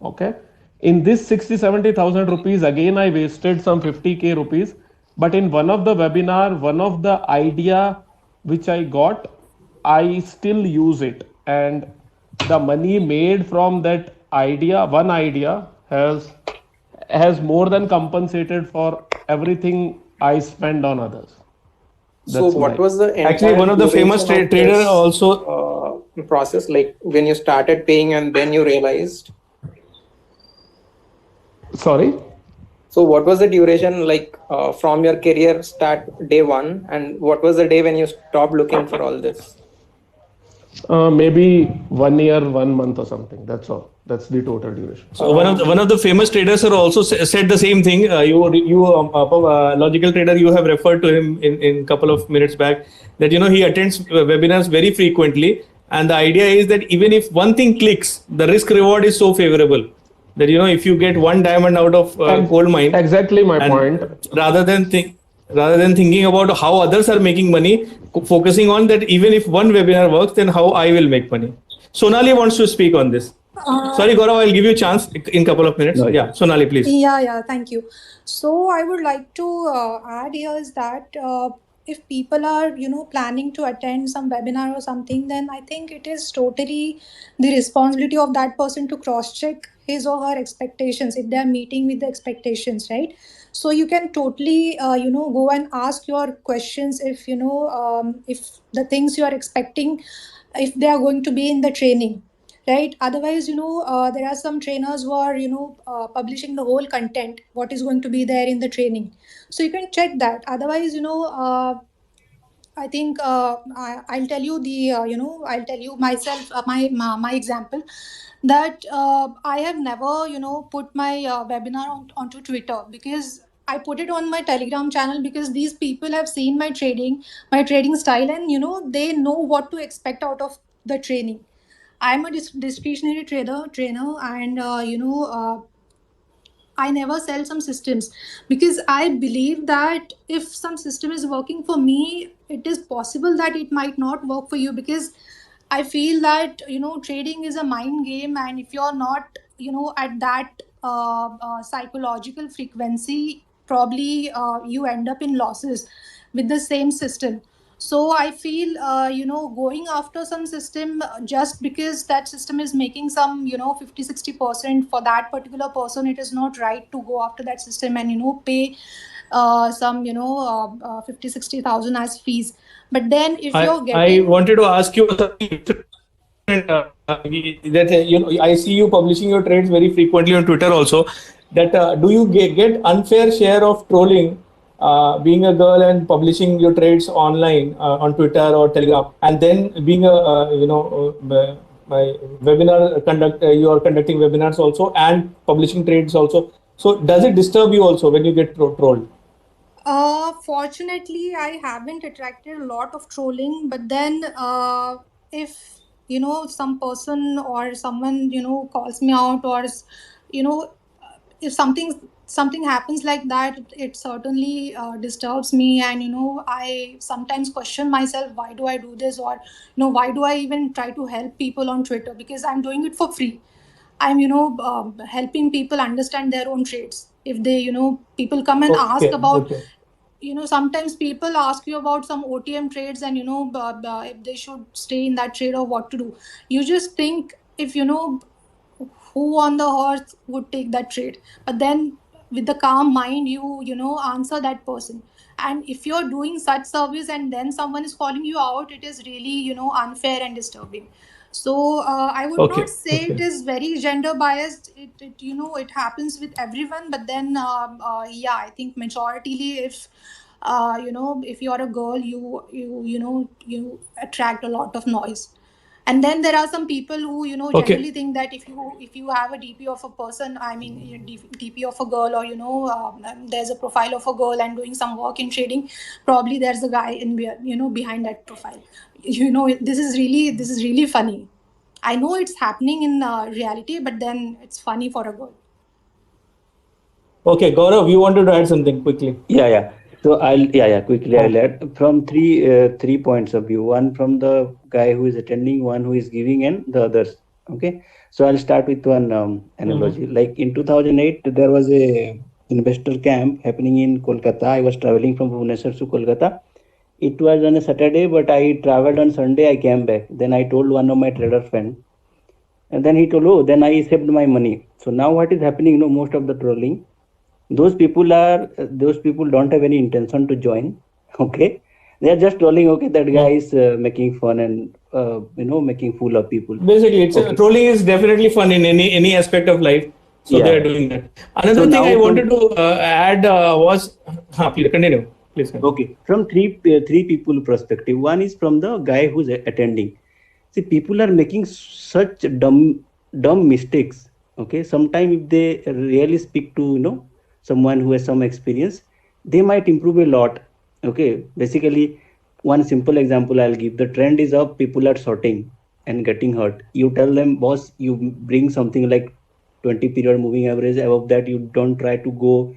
Okay, in this 60-70,000 rupees, again I wasted some 50k rupees, but in one of the webinar, one of the idea which I got, I still use it, and the money made from that idea, one idea, has more than compensated for everything I spend on others. So That's what my. was the Actually, entire one of the famous duration of trader this also. process? Like when you started paying and then you realized. Sorry. So what was the duration like from your career start day one, and what was the day when you stopped looking for all this? Maybe 1 year, 1 month or something. That's all. That's the total duration. So one of the famous traders are also said the same thing. Logical trader, you have referred to him in couple of minutes back, that he attends webinars very frequently, and the idea is that even if one thing clicks, the risk reward is so favorable that if you get one diamond out of coal mine, Exactly my point. and rather than thinking about how others are making money, focusing on that, even if one webinar works, then how I will make money. Sonali wants to speak on this. Uh, Sorry, Gaurav, I'll give you a chance in a couple of minutes. Right. Yeah, Sonali, please. yeah, thank you. So I would like to add here is that if people are, planning to attend some webinar or something, then I think it is totally the responsibility of that person to cross-check his or her expectations if they are meeting with the expectations, right? So you can totally, go and ask your questions if, if the things you are expecting, if they are going to be in the training, right? Otherwise, there are some trainers who are, publishing the whole content what is going to be there in the training, so you can check that. Otherwise, I think I'll tell you I'll tell you myself, my example, that I have never, put my webinar onto Twitter, because I put it on my Telegram channel, because these people have seen my trading style, and they know what to expect out of the training. I'm a discretionary trainer, and I never sell some systems, because I believe that if some system is working for me, it is possible that it might not work for you, because I feel that trading is a mind game, and if you're not at that psychological frequency, probably you end up in losses with the same system. So I feel, going after some system just because that system is making some, 50-60% for that particular person, it is not right to go after that system and, pay some, 50-60,000 as fees. But then if you're I getting, wanted to ask you something that I see you publishing your trades very frequently on Twitter also. That do you get unfair share of trolling, being a girl and publishing your trades online on Twitter or Telegram, and then being a my webinar you are conducting webinars also and publishing trades also. So does it disturb you also when you get trolled? Fortunately, I haven't attracted a lot of trolling, but then if some person or someone calls me out, or you know if something happens like that, it certainly disturbs me, and I sometimes question myself, why do I do this, or why do I even try to help people on Twitter, because I'm doing it for free. I'm helping people understand their own trades. If they people come and ask Okay, about, okay. sometimes people ask you about some OTM trades, and if they should stay in that trade or what to do. You just think, if who on the earth would take that trade, but then with the calm mind, answer that person. And if you're doing such service and then someone is calling you out, it is really unfair and disturbing. So I would not Okay, say it okay. is very gender biased. It happens with everyone, but then yeah, I think majoritarily, if you're a girl, you attract a lot of noise. And then there are some people who Okay. generally think that if you have a DP of a person, I mean DP of a girl, or there's a profile of a girl and doing some work in trading, probably there's a guy behind that profile. This is really funny. I know it's happening in reality, but then it's funny for a girl. Okay, Gaurav, you wanted to add something quickly. Yeah. So quickly I'll add from three points of view. One from the guy who is attending, one who is giving, and the others. Okay. So I'll start with one analogy. Like in 2008, there was a investor camp happening in Kolkata. I was traveling from Bhubaneswar to Kolkata. It was on a Saturday, but I traveled on Sunday. I came back. Then I told one of my trader friend, and then he told, oh, then I saved my money. So now what is happening? Most of the trolling, those people don't have any intention to join. Okay, they are just trolling. Okay, that guy is making fun and making fool of people. Basically, Okay. trolling is definitely fun in any aspect of life. So they are Yeah. doing that. So Another thing now I wanted to add was, please continue. Please continue. okay, from three people perspective. One is from the guy who's attending. See, people are making such dumb mistakes. Okay, sometimes if they really speak to someone who has some experience, they might improve a lot. Okay, basically, one simple example I'll give: the trend is up, people are shorting and getting hurt. You tell them, boss, you bring something like 20 period moving average. Above that, you don't try to go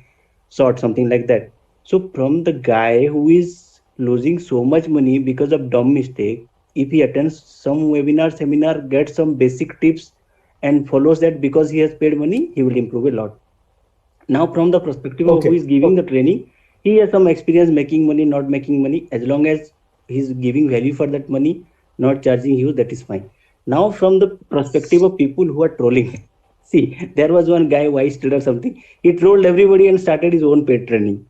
short, something like that. So from the guy who is losing so much money because of dumb mistake, if he attends some seminar, gets some basic tips and follows that because he has paid money, he will improve a lot. Now from the perspective of who Okay. is giving the training, he has some experience making money, not making money. As long as he's giving value for that money, not charging you, that is fine. Now from the perspective of people who are trolling, see, there was one guy, vice trader something, he trolled everybody and started his own paid training.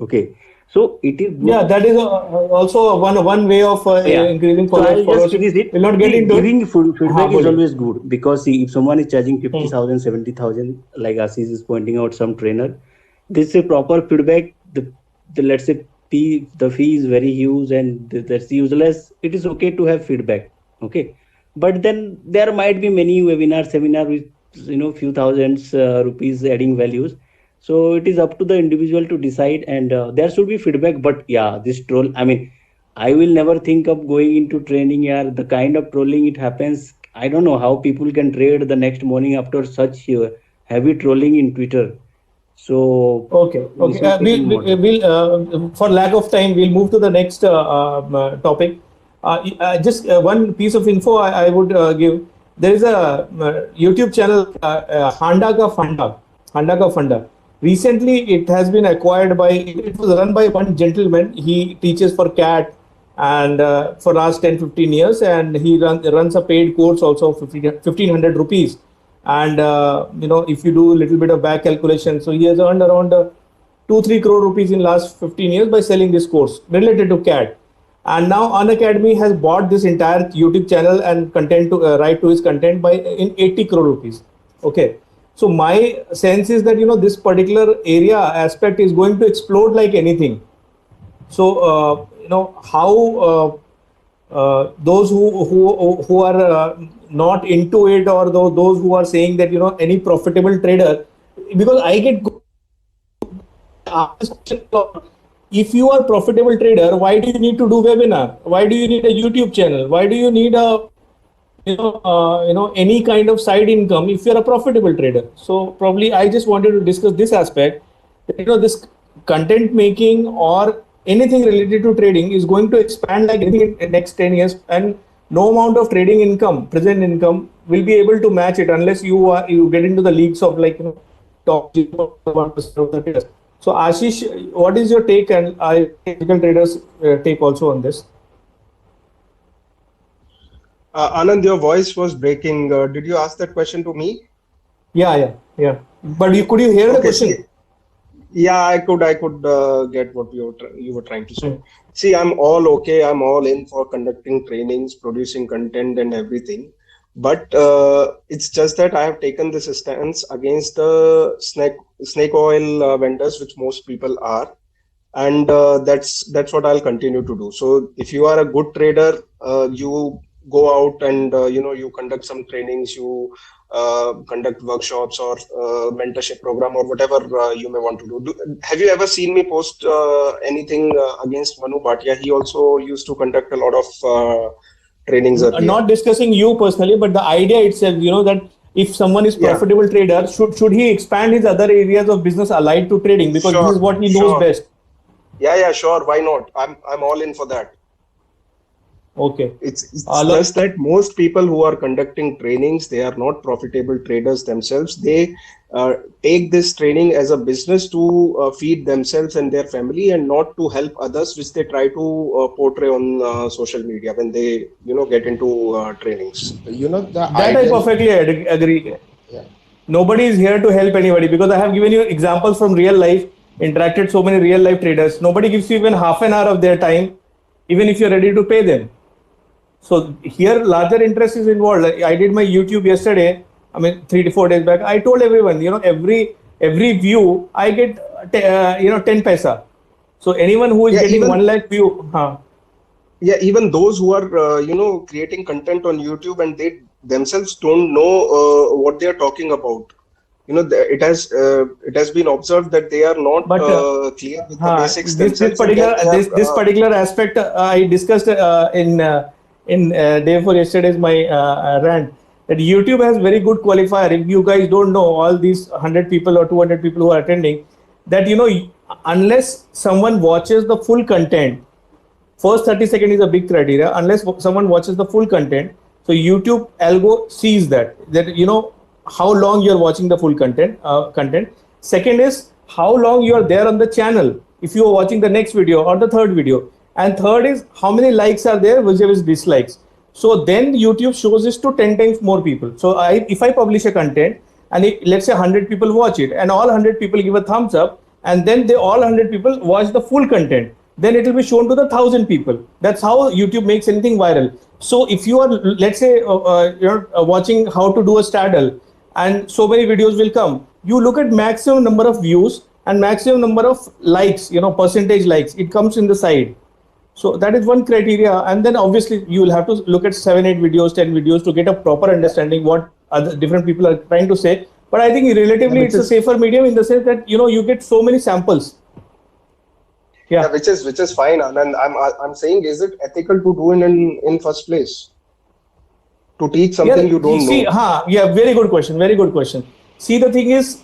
Okay, so it is good. Yeah, that is also one way of Yeah. increasing So I'll just followership. finish it. We'll not get See, into it. giving feedback is Bole. always good, because see, if someone is charging 50,000, 70,000, like Ashish is pointing out, some trainer, this is a proper feedback. The let's say the fee is very huge and that's useless. It is okay to have feedback. Okay, but then there might be many seminar with few thousands rupees adding values. So it is up to the individual to decide, and there should be feedback. But yeah, this troll, I mean, I will never think of going into training. Yeah, the kind of trolling it happens. I don't know how people can trade the next morning after such heavy trolling in Twitter. So Okay, we okay. should take in moderate. For lack of time, we'll move to the next topic. Just one piece of info I would give. There is a YouTube channel, Handa Ka Funda. Handa Ka Funda. Recently, it has been acquired by. It was run by one gentleman. He teaches for CAT and for last 10-15 years, and he runs a paid course also of 1,500 rupees. And if you do a little bit of back calculation, so he has earned around 2-3 crore rupees in last 15 years by selling this course related to CAD. And now Unacademy has bought this entire YouTube channel and content to right to his content by in 80 crore rupees. Okay, so my sense is that this particular area aspect is going to explode like anything. So how those who are not into it, or those who are saying that any profitable trader, because I get asked, if you are profitable trader, why do you need to do webinar? Why do you need a YouTube channel? Why do you need a any kind of side income if you're a profitable trader? So probably I just wanted to discuss this aspect. This content making or anything related to trading is going to expand like anything in the next 10 years, and no amount of trading income, present income, will be able to match it unless you get into the leagues of top 1% of the traders. So Ashish, what is your take, and ethical traders take also on this? Anand, your voice was breaking. Did you ask that question to me? Yeah. But could you hear the question? Yeah, I could get what you were trying to say. See, I'm all okay. I'm all in for conducting trainings, producing content, and everything. But it's just that I have taken this stance against the snake oil vendors, which most people are, and that's what I'll continue to do. So if you are a good trader, you go out and you conduct some trainings, you conduct workshops or mentorship program or whatever you may want to do. Have you ever seen me post anything against Manu Bhatia? He also used to conduct a lot of trainings earlier. Not discussing you personally, but the idea itself, that if someone is profitable trader, should he expand his other areas of business allied to trading, because this is what he knows best. Yeah, sure. Why not? I'm all in for that. Okay. It's just that most people who are conducting trainings, they are not profitable traders themselves. They take this training as a business to feed themselves and their family, and not to help others, which they try to portray on social media when they get into trainings. That I perfectly agree. Yeah. Nobody is here to help anybody, because I have given you examples from real life, interacted so many real life traders. Nobody gives you even half an hour of their time, even if you're ready to pay them. So here larger interest is involved. I did my YouTube yesterday, 3 to 4 days back. I told everyone, every view I get 10 paisa. So anyone who is getting 1 lakh view. Yeah, even those who are creating content on YouTube and they themselves don't know what they are talking about. It has been observed that they are not clear with the basics themselves. This particular aspect I discussed in day before yesterday's my rant, that YouTube has very good qualifier. If you guys don't know, all these 100 people or 200 people who are attending, that unless someone watches the full content, first 30 seconds is a big criteria. Unless someone watches the full content, so YouTube algo sees that how long you're watching the full content. Second is how long you are there on the channel, if you are watching the next video or the third video. And third is how many likes are there versus dislikes. So then YouTube shows this to 10 times more people. So if I publish a content and let's say 100 people watch it, and all 100 people give a thumbs up, and then all 100 people watch the full content, then it will be shown to the 1,000 people. That's how YouTube makes anything viral. So if you are, let's say, watching how to do a straddle, and so many videos will come, you look at maximum number of views and maximum number of likes, percentage likes, it comes in the side. So that is one criteria. And then obviously you will have to look at 7-8 videos, 10 videos to get a proper understanding what other different people are trying to say. But I think relatively it's a safer medium in the sense that you get so many samples. Yeah, which is fine. And I'm saying, is it ethical to do in first place? To teach something you don't know? Very good question. See, the thing is,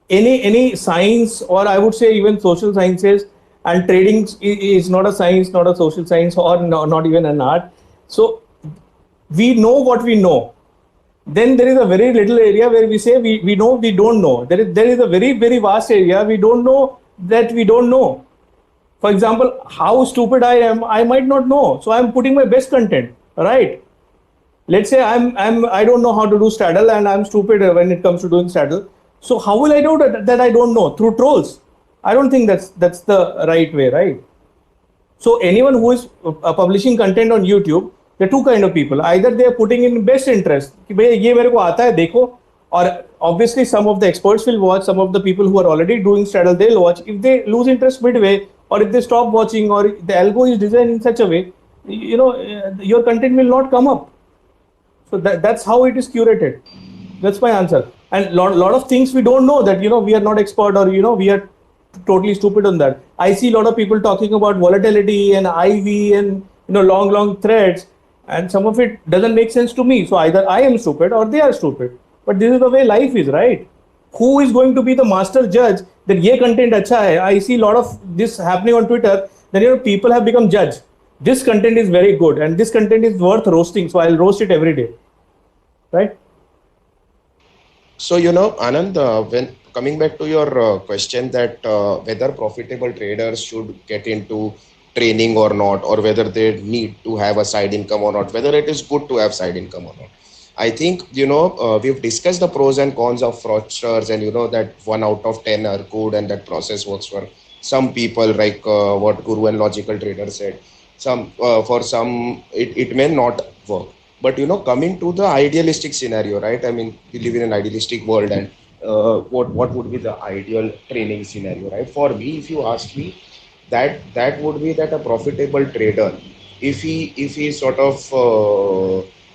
any science, or I would say even social sciences, and trading is not a science, not a social science, or not even an art. So we know what we know. Then there is a very little area where we say we know we don't know. There is a very, very vast area we don't know that we don't know. For example, how stupid I am, I might not know. So I'm putting my best content, right? Let's say I don't know how to do straddle and I'm stupid when it comes to doing straddle. So how will I know that I don't know? Through trolls. I don't think that's the right way, right? So anyone who is publishing content on YouTube, there are two kind of people. Either they are putting in best interest, कि भैया ये मेरे को आता है देखो, or obviously some of the experts will watch, some of the people who are already doing straddle they'll watch. If they lose interest midway, or if they stop watching, or the algo is designed in such a way, your content will not come up. So that's how it is curated. That's my answer. And lot of things we don't know that we are not expert, or we are totally stupid on that. I see a lot of people talking about volatility and IV and long threads, and some of it doesn't make sense to me. So either I am stupid or they are stupid. But this is the way life is, right? Who is going to be the master judge that ye content acha hai? I see a lot of this happening on Twitter. Then people have become judge. This content is very good and this content is worth roasting, so I'll roast it every day, right? So Anand, when coming back to your question that whether profitable traders should get into training or not, or whether they need to have a side income or not, whether it is good to have side income or not, I think we've discussed the pros and cons of fraudsters, and that 1 out of 10 are good and that process works for some people, like what Guru and Logical Trader said. For some it may not work, but coming to the idealistic scenario, right? I mean, we live in an idealistic world, and what would be the ideal training scenario, right? For me, if you ask me, that would be that a profitable trader, if he sort of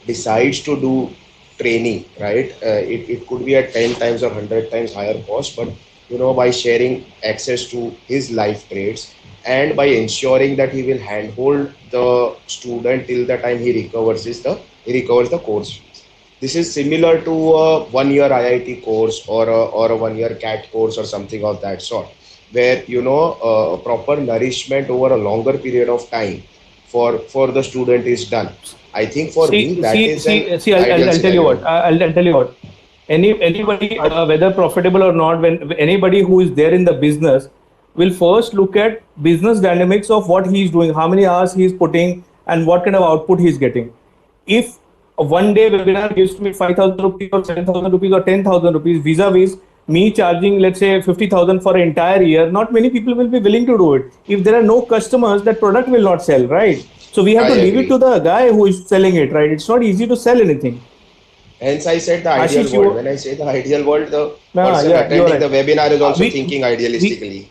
decides to do training, right, it could be at 10 times or 100 times higher cost, but by sharing access to his live trades, and by ensuring that he will handhold the student till the time he recovers the course. This is similar to a 1-year IIT course or a 1-year CAT course or something of that sort, where proper nourishment over a longer period of time for the student is done. I think for me that is an ideal I'll tell you scenario. what. I'll tell you what. Anybody, whether profitable or not, when anybody who is there in the business will first look at business dynamics of what he's doing, how many hours he's putting, and what kind of output he's getting. If a one-day webinar gives me 5,000 rupees or 7,000 rupees or 10,000 rupees vis-a-vis me charging, let's say, 50,000 for an entire year, not many people will be willing to do it. If there are no customers, that product will not sell, right? So we have to leave it to the guy who is selling it, right? It's not easy to sell anything. Hence, I said the ideal Ashish, world. When I say the ideal world, the person attending the webinar is also thinking idealistically.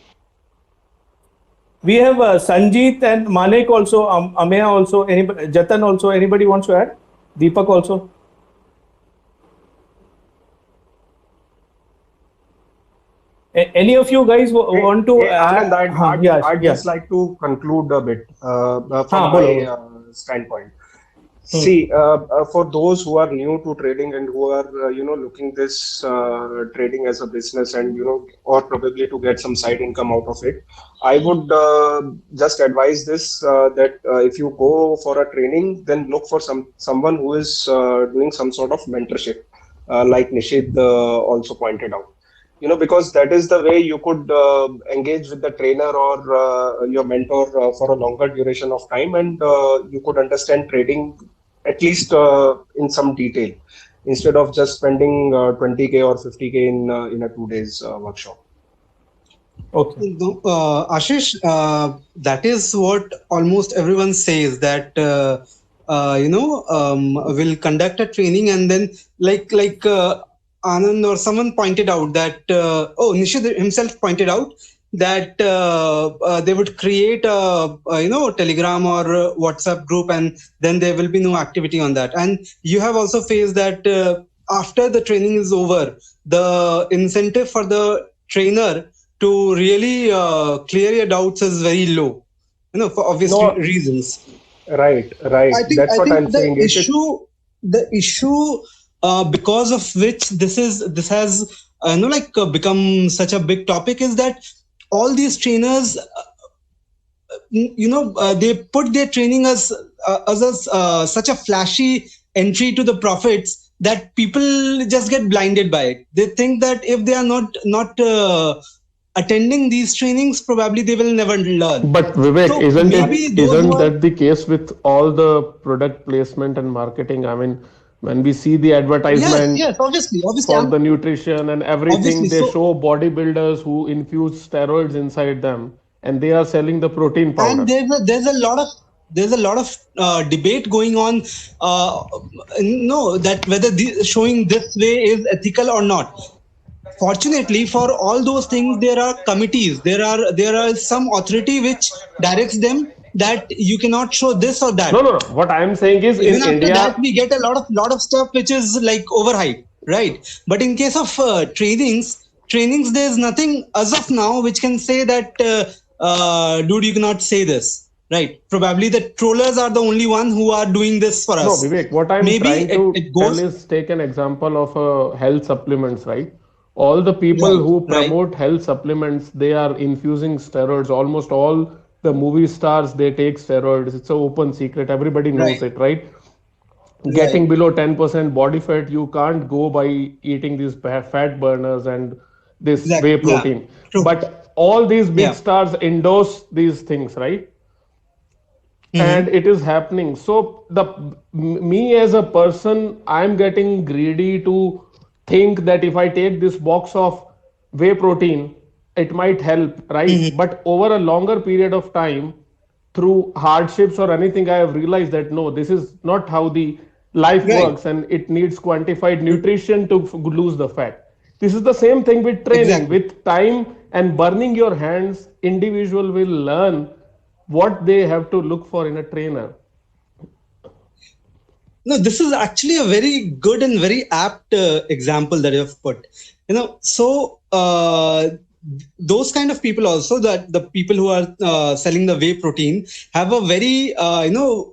We have Sanjeet and Manek also, Ameya also, anybody, Jatan also. Anybody wants to add? Deepak also. Any of you guys want to add? I'd just like to conclude a bit from my standpoint. See, for those who are new to trading and who are looking this trading as a business, and or probably to get some side income out of it, I would just advise this that if you go for a training, then look for someone who is doing some sort of mentorship, like Nishid also pointed out. Because that is the way you could engage with the trainer or your mentor for a longer duration of time, and you could understand trading at least in some detail, instead of just spending 20K or 50K in a 2 days workshop. Okay. Ashish, that is what almost everyone says, that will conduct a training, and then like Anand or someone pointed out that Nishid himself pointed out that they would create a Telegram or WhatsApp group, and then there will be no activity on that. And you have also faced that after the training is over, the incentive for the trainer to really clear your doubts is very low, for obvious reasons. Right. I think I'm saying. The issue because of which this has become such a big topic is that all these trainers, they put their training as such a flashy entry to the profits that people just get blinded by it. They think that if they are not attending these trainings, probably they will never learn. But Vivek, So isn't maybe it those isn't who are, that the case with all the product placement and marketing? I mean, when we see the yes, advertisement yes, obviously, for the nutrition and everything, obviously. they So, show bodybuilders who infuse steroids inside them, and they are selling the protein and powder. there's a lot of debate going on, uh, no, that whether showing this way is ethical or not. Fortunately, for all those things, there are committees, there are some authority which directs them that you cannot show this or No, that. no, no. What I'm saying is in Even after that, India, we get a lot of stuff which is like overhyped, right? But in case of trainings, there's nothing as of now which can say that dude, you cannot say this, right? Probably the trollers are the only one who are doing this for no, us. Vivek, what I'm Maybe trying it, to it tell goes is take an example of health supplements, right? All the people right, who right, promote health supplements, they are infusing steroids. Almost all the movie stars, they take steroids. It's an open secret. Everybody knows right, it, right? right. Getting below 10% body fat, you can't go by eating these fat burners and this whey Exactly. Yeah. protein. True. But all these big Yeah. stars endorse these things, right? And Mm-hmm. it is happening. So the me as a person, I'm getting greedy to think that if I take this box of whey protein, it might help, right? Mm-hmm. But over a longer period of time, through hardships or anything, I have realized that no, this is not how the life Right. works, and it needs quantified nutrition to lose the fat. This is the same thing with training. Exactly. With time and burning your hands, individual will learn what they have to look for in a trainer. No, this is actually a very good and very apt example that you have put. So those kind of people also, that the people who are selling the whey protein have a very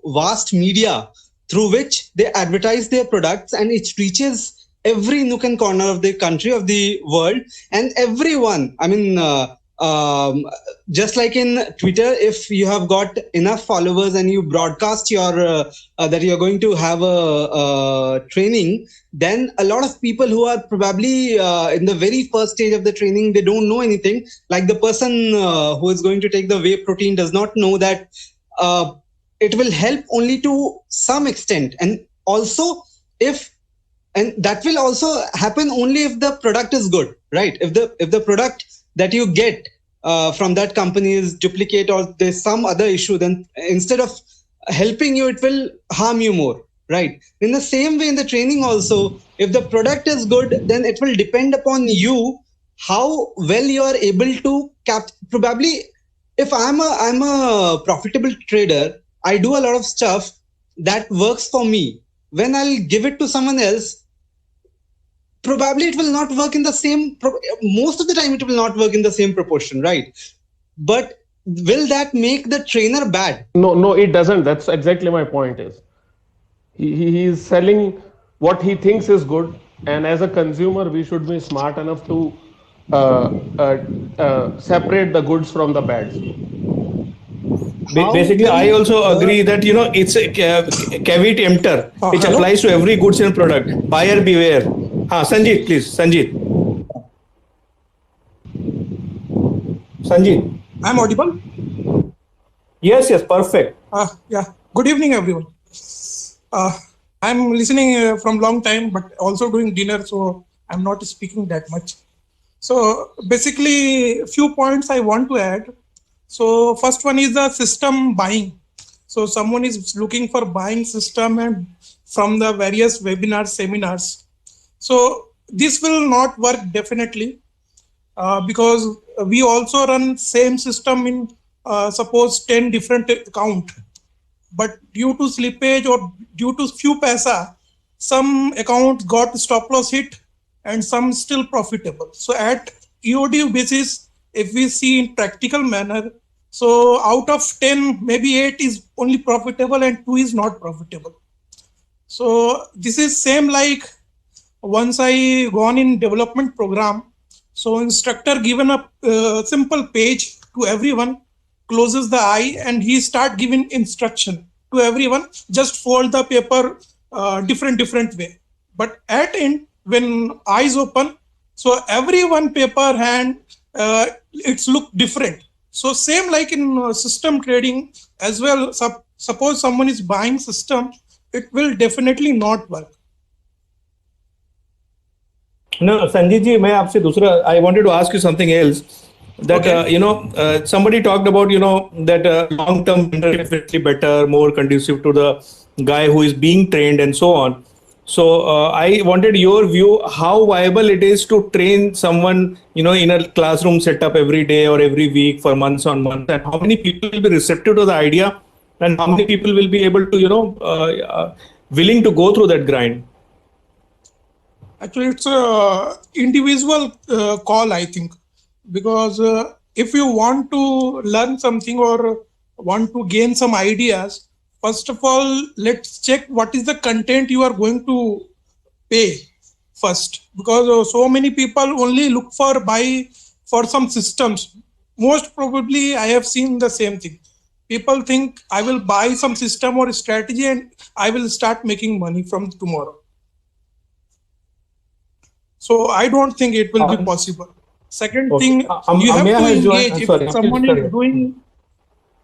vast media through which they advertise their products, and it reaches every nook and corner of the country, of the world, and everyone. I mean. Just like in Twitter, if you have got enough followers and you broadcast your that you're going to have a training, then a lot of people who are probably in the very first stage of the training, they don't know anything. Like the person who is going to take the whey protein does not know that it will help only to some extent, and also if and that will also happen only if the product is good, right? If the product that you get from that company is duplicate, or there's some other issue, then instead of helping you, it will harm you more, right? In the same way, in the training also, if the product is good, then it will depend upon you how well you are able to probably. If I'm a profitable trader, I do a lot of stuff that works for me. When I'll give it to someone else, probably it will not work in the same most of the time it will not work in the same proportion, right? But will that make the trainer bad? No, it doesn't. That's exactly my point is. He is selling what he thinks is good, and as a consumer, we should be smart enough to uh, uh, separate the goods from the bads. How Basically, will I also the agree that it's a caveat emptor, which Hello. applies to every goods and product. Buyer beware. Sanjeet, please. Sanjeet. I'm audible. Yes, perfect. Yeah. Good evening, everyone. I'm listening from long time, but also doing dinner, so I'm not speaking that much. So basically, few points I want to add. So first one is the system buying. So someone is looking for buying system and from the various webinars, seminars. So this will not work definitely because we also run same system in suppose 10 different account. But due to slippage or due to few paisa, some accounts got stop loss hit and some still profitable. So at EOD basis, if we see in practical manner, so out of 10, maybe 8 is only profitable and 2 is not profitable. So this is same like once I gone in development program. So instructor given a simple page to everyone, closes the eye and he start giving instruction to everyone, just fold the paper different way. But at end, when eyes open, so everyone paper hand it's look different. So same like in system trading as well. Suppose someone is buying system, it will definitely not work. No, Sanjay ji, मैं आपसे दूसरा, I wanted to ask you something else. That somebody talked about that long-term mentorship is definitely better, more conducive to the guy who is being trained and so on. So I wanted your view how viable it is to train someone in a classroom setup every day or every week for months on months, and how many people will be receptive to the idea, and how many people will be able to willing to go through that grind. Actually, it's a individual call, I think, because if you want to learn something or want to gain some ideas, first of all, let's check what is the content you are going to pay first, because so many people only look for buy for some systems. Most probably, I have seen the same thing. People think I will buy some system or strategy and I will start making money from tomorrow. So I don't think it will be possible. Second thing, you have to engage if someone is doing.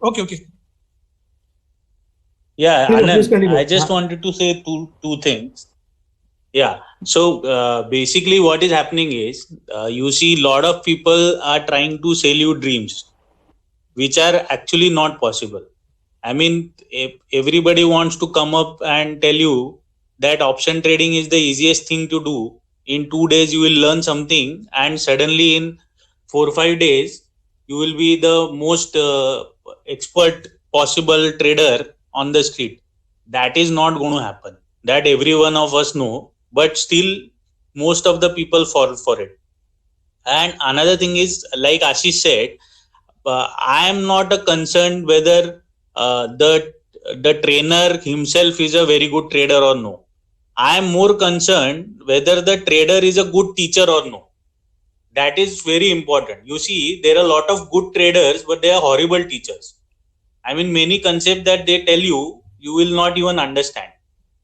Okay. Yeah, Anand, I just wanted to say two things. Yeah. So basically, what is happening is you see a lot of people are trying to sell you dreams, which are actually not possible. I mean, if everybody wants to come up and tell you that option trading is the easiest thing to do. In 2 days, you will learn something, and suddenly in 4 or 5 days, you will be the most expert possible trader on the street. That is not going to happen. That every one of us know, but still, most of the people fall for it. And another thing is, like Ashish said, I am not concerned whether the trainer himself is a very good trader or no. I am more concerned whether the trader is a good teacher or no. That is very important. You see, there are a lot of good traders, but they are horrible teachers. I mean, many concepts that they tell you, you will not even understand.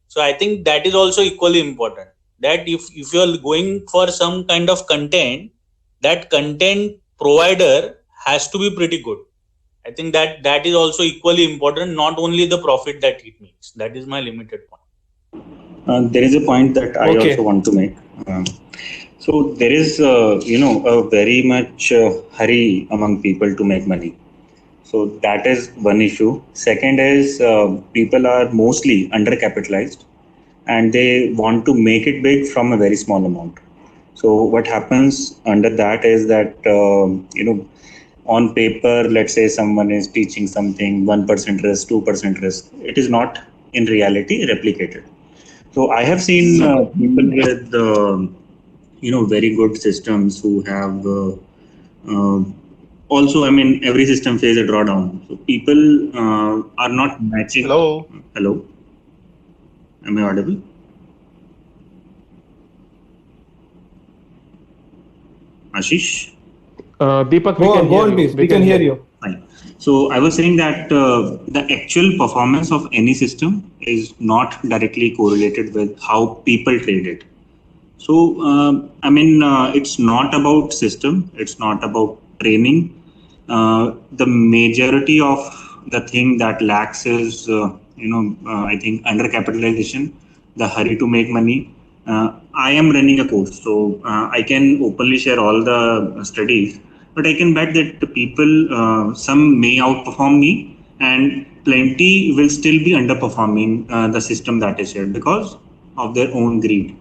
So I think that is also equally important. That if you are going for some kind of content, that content provider has to be pretty good. I think that is also equally important, not only the profit that it makes. That is my limited point. There is a point that I also want to make. So there is, a very much hurry among people to make money. So that is one issue. Second is people are mostly undercapitalized and they want to make it big from a very small amount. So what happens under that is that, on paper, let's say someone is teaching something 1% risk, 2% risk. It is not in reality replicated. So I have seen people with, very good systems who have also, I mean, every system says a drawdown. So people are not matching. Hello. Am I audible? Ashish? Deepak, we can hear you. Fine. So I was saying that the actual performance of any system is not directly correlated with how people trade it. So, it's not about system. It's not about training. The majority of the thing that lacks is, I think undercapitalization, the hurry to make money. I am running a course, so I can openly share all the studies, but I can bet that the people, some may outperform me and plenty will still be underperforming the system that is shared because of their own greed.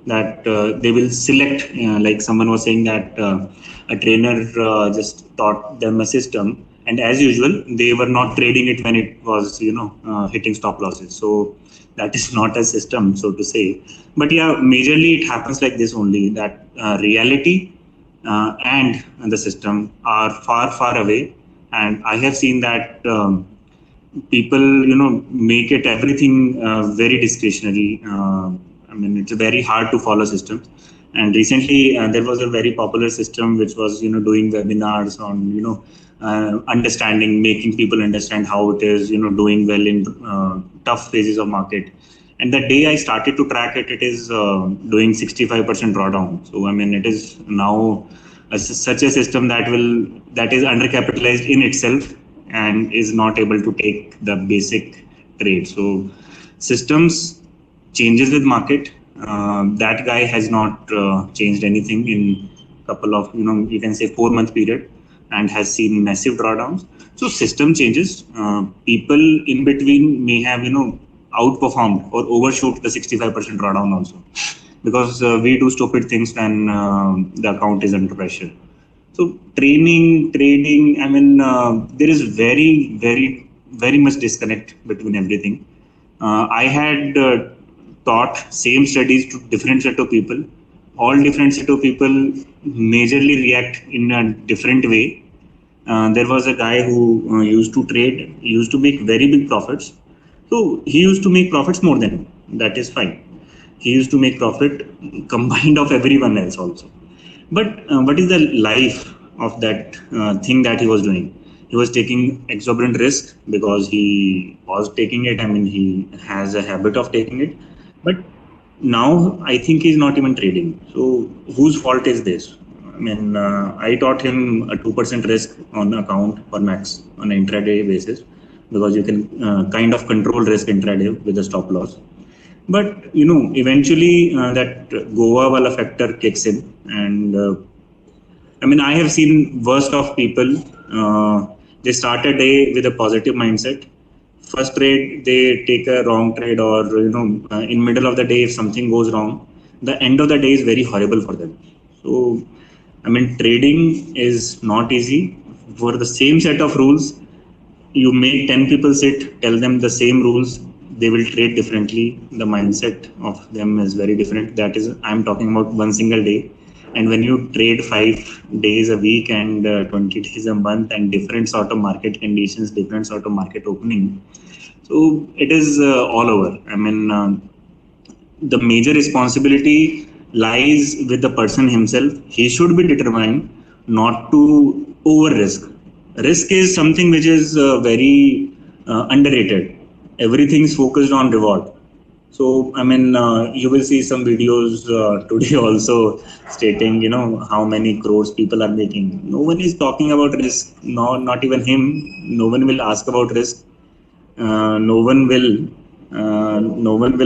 That they will select, like someone was saying that a trainer just taught them a system, and as usual, they were not trading it when it was, hitting stop losses. So that is not a system, so to say. But yeah, majorly it happens like this only, that reality and the system are far, far away. And I have seen that people, make it everything very discretionary. It's very hard to follow systems. And recently, there was a very popular system which was, doing webinars on, understanding, making people understand how it is, doing well in tough phases of market. And the day I started to track it, it is doing 65% drawdown. So, it is now such a system that is undercapitalized in itself and is not able to take the basic trade. So systems changes with market. That guy has not changed anything in couple of, you can say 4-month period, and has seen massive drawdowns. So system changes. People in between may have outperformed or overshoot the 65% drawdown also, because we do stupid things when the account is under pressure. So trading, there is very, very, very much disconnect between everything. I had taught same studies to different set of people. All different set of people majorly react in a different way. There was a guy who used to trade, used to make very big profits. So he used to make profits more than me. That is fine. He used to make profit combined of everyone else also. But what is the life of that thing that he was doing? He was taking exorbitant risk because he was taking it. He has a habit of taking it. But now I think he's not even trading. So whose fault is this? I taught him a 2% risk on account or max on an intraday basis, because you can kind of control risk intraday with a stop loss. But eventually that Goa wala factor kicks in, and I have seen worst of people. They start a day with a positive mindset. First trade, they take a wrong trade, or in middle of the day, if something goes wrong, the end of the day is very horrible for them. So trading is not easy. For the same set of rules, you make 10 people sit, tell them the same rules, they will trade differently. The mindset of them is very different. That is, I'm talking about one single day. And when you trade 5 days a week and 20 days a month, and different sort of market conditions, different sort of market opening, so it is all over. The major responsibility lies with the person himself. He should be determined not to over risk. Risk is something which is very underrated. Everything is focused on reward. So you will see some videos today also stating how many crores people are making. No one is talking about risk. No, not even him. No one will ask about risk. No one will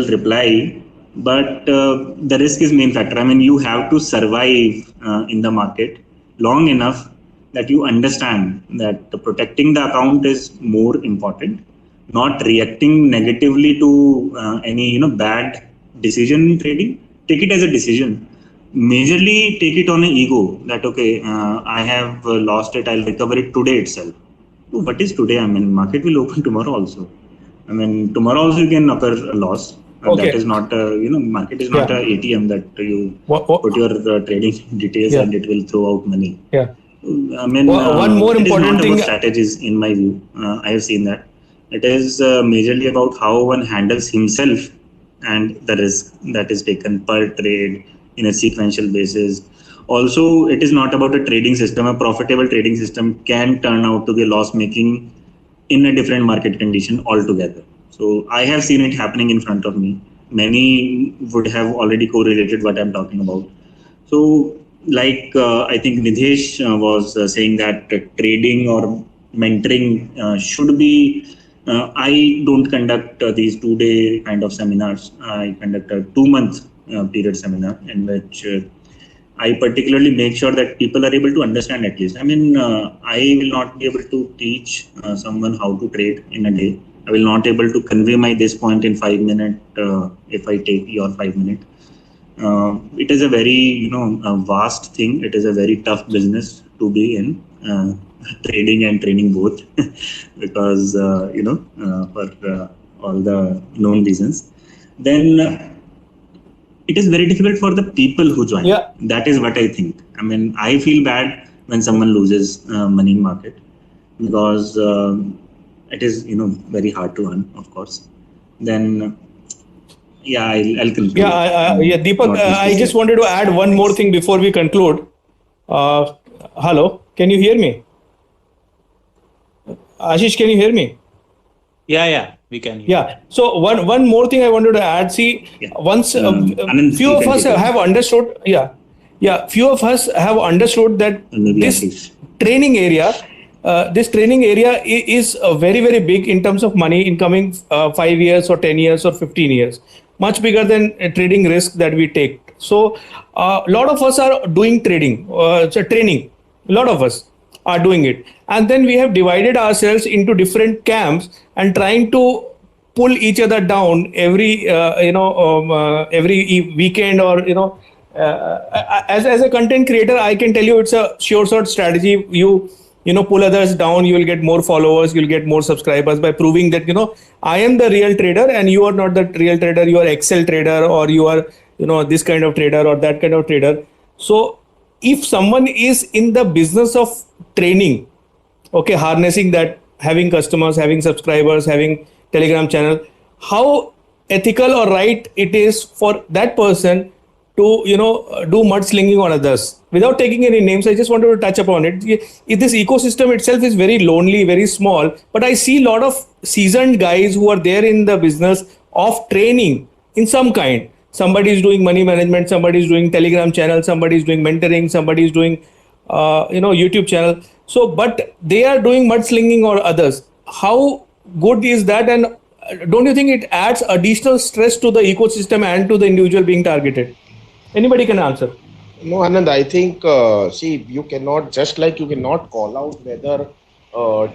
reply. But the risk is main factor. You have to survive in the market long enough that you understand that protecting the account is more important, not reacting negatively to any bad decision in trading. Take it as a decision. Majorly take it on an ego that okay, I have lost it, I'll recover it today itself. So what is today? Market will open tomorrow also. Tomorrow also you can occur a loss. Okay. That is not market is not a ATM that you put your trading details and it will throw out money. Yeah. One more important thing. Strategies, in my view, I have seen that it is majorly about how one handles himself and the risk that is taken per trade in a sequential basis. Also, it is not about a trading system. A profitable trading system can turn out to be loss making in a different market condition altogether. So I have seen it happening in front of me. Many would have already correlated what I'm talking about. So like I think Nidhesh was saying that trading or mentoring should be, I don't conduct these 2-day kind of seminars. I conduct a 2-month period seminar in which I particularly make sure that people are able to understand at least. I will not be able to teach someone how to trade in a day. I will not able to convey this point in 5 minutes if I take your 5 minutes. It is a very a vast thing. It is a very tough business to be in, trading and training both, because for all the known reasons. Then it is very difficult for the people who join. Yeah. That is what I think. I feel bad when someone loses money in market, because it is very hard to earn, of course. Then I'll conclude. Deepak, I just wanted to add one more thing before we conclude. Hello, can you hear me? Ashish, can you hear me? Yeah, we can hear. Yeah. So one more thing I wanted to add. See, once few of us have understood. Yeah, few of us have understood that Maybe this Ashish. training area, is very, very big in terms of money in coming 5 years or 10 years or 15 years, much bigger than trading risk that we take. So a lot of us are doing trading, training. A lot of us are doing it, and then we have divided ourselves into different camps and trying to pull each other down every weekend, or as a content creator, I can tell you it's a sure sort strategy. You pull others down, you will get more followers, you'll get more subscribers by proving that I am the real trader and you are not the real trader. You are Excel trader, or you are this kind of trader or that kind of trader. So if someone is in the business of training, okay, harnessing that, having customers, having subscribers, having Telegram channel, how ethical or right it is for that person to do mudslinging on others. Without taking any names, I just wanted to touch upon it. This ecosystem itself is very lonely, very small, but I see a lot of seasoned guys who are there in the business of training in some kind. Somebody is doing money management, somebody is doing Telegram channel, somebody is doing mentoring, somebody is doing YouTube channel. So but they are doing mudslinging or others. How good is that? And don't you think it adds additional stress to the ecosystem and to the individual being targeted? Anybody can answer. No, Anand, I think, see, you cannot call out whether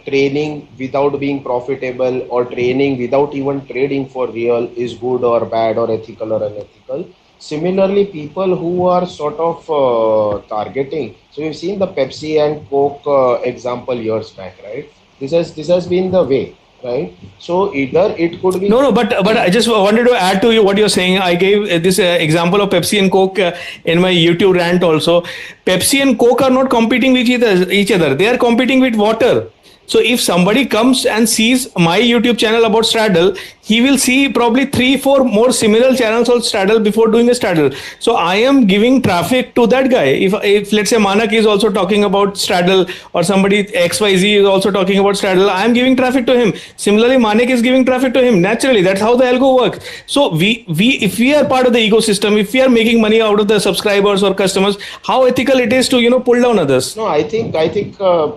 training without being profitable or training without even trading for real is good or bad or ethical or unethical. Similarly, people who are sort of targeting. So you've seen the Pepsi and Coke example years back, right? This has been the way, right? So either it could be But I just wanted to add to you what you're saying. I gave this example of Pepsi and Coke in my YouTube rant also. Pepsi and Coke are not competing with each other. They are competing with water. So if somebody comes and sees my YouTube channel about straddle, he will see probably 3-4 more similar channels on straddle before doing a straddle. So I am giving traffic to that guy. If let's say Manak is also talking about straddle, or somebody XYZ is also talking about straddle, I am giving traffic to him. Similarly, Manik is giving traffic to him. Naturally, that's how the algo works. So if we are part of the ecosystem, if we are making money out of the subscribers or customers, how ethical it is to pull down others? No, I think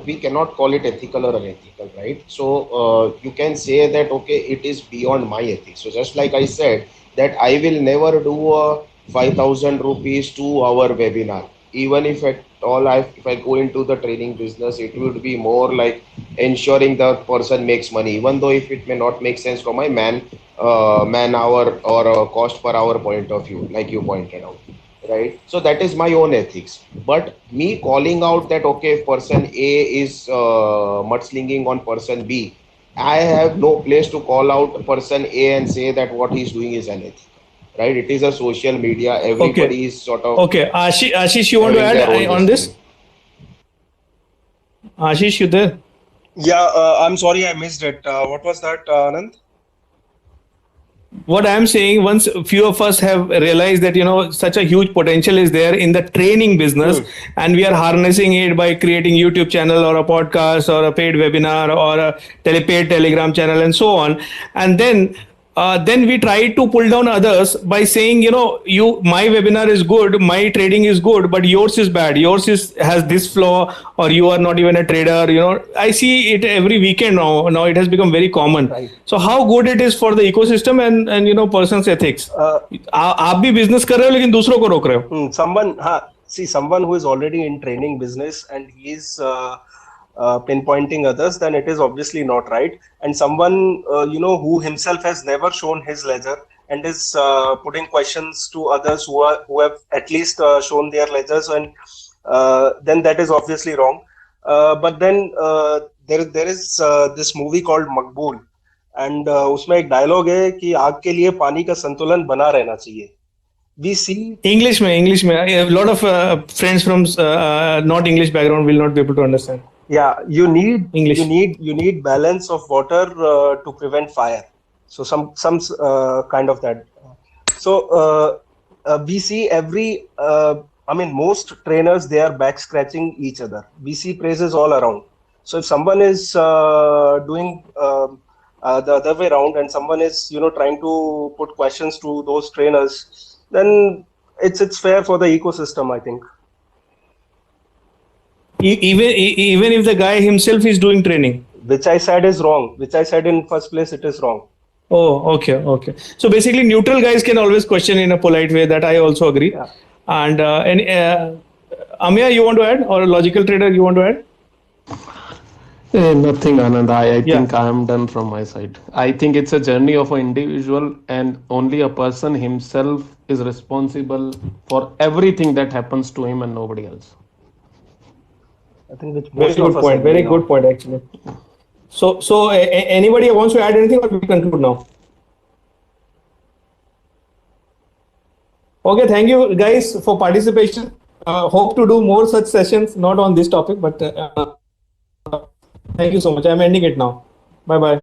we cannot call it ethical or unethical, right? So you can say that okay, it is beyond my ethics. So just like I said that I will never do a 5,000 rupees 2-hour webinar, even if at all if I go into the training business, it would be more like ensuring the person makes money, even though if it may not make sense from my man hour or cost per hour point of view, like you pointed out. Right, so that is my own ethics. But me calling out that okay, person A is mudslinging on person B, I have no place to call out person A and say that what he's doing is unethical. Right, it is a social media. Everybody is sort of okay. Ashish, you want to add on this? Ashish, you there? Yeah, I'm sorry I missed it. What was that, Anand? What I'm saying, once a few of us have realized that such a huge potential is there in the training business, and we are harnessing it by creating YouTube channel or a podcast or a paid webinar or a paid Telegram channel and so on, and then we try to pull down others by saying my webinar is good, my trading is good, but yours is bad, has this flaw, or you are not even a trader. I see it every weekend now it has become very common, right? So how good it is for the ecosystem and person's ethics. आप भी business कर रहे हो लेकिन दूसरों को रोक रहे हो. Someone who is already in training business and he is pinpointing others, then it is obviously not right. And someone who himself has never shown his ledger and is putting questions to others who have at least shown their ledgers, and then that is obviously wrong. But then there is this movie called Maqbool, and उसमें एक dialogue है कि आग के लिए पानी का संतुलन बना रहना चाहिए. We see English में a lot of friends from not English background will not be able to understand. Yeah, you need English. You need balance of water to prevent fire. So some kind of that. So we see most trainers, they are back scratching each other. We see praises all around. So if someone is doing the other way around, and someone is trying to put questions to those trainers, then it's fair for the ecosystem, I think. Even if the guy himself is doing training. Which I said is wrong. Which I said in first place, it is wrong. Oh, okay. So basically, neutral guys can always question in a polite way. That I also agree. Yeah. And Amya, you want to add, or a logical trader, you want to add? Nothing, Anand. I Yeah. think I am done from my side. I think it's a journey of an individual, and only a person himself is responsible for everything that happens to him and nobody else. I think which Very most of good us point. agree Very now. good point, actually. So anybody wants to add anything, or we conclude now? Okay, thank you guys for participation. Hope to do more such sessions, not on this topic, but thank you so much. I'm ending it now. Bye bye.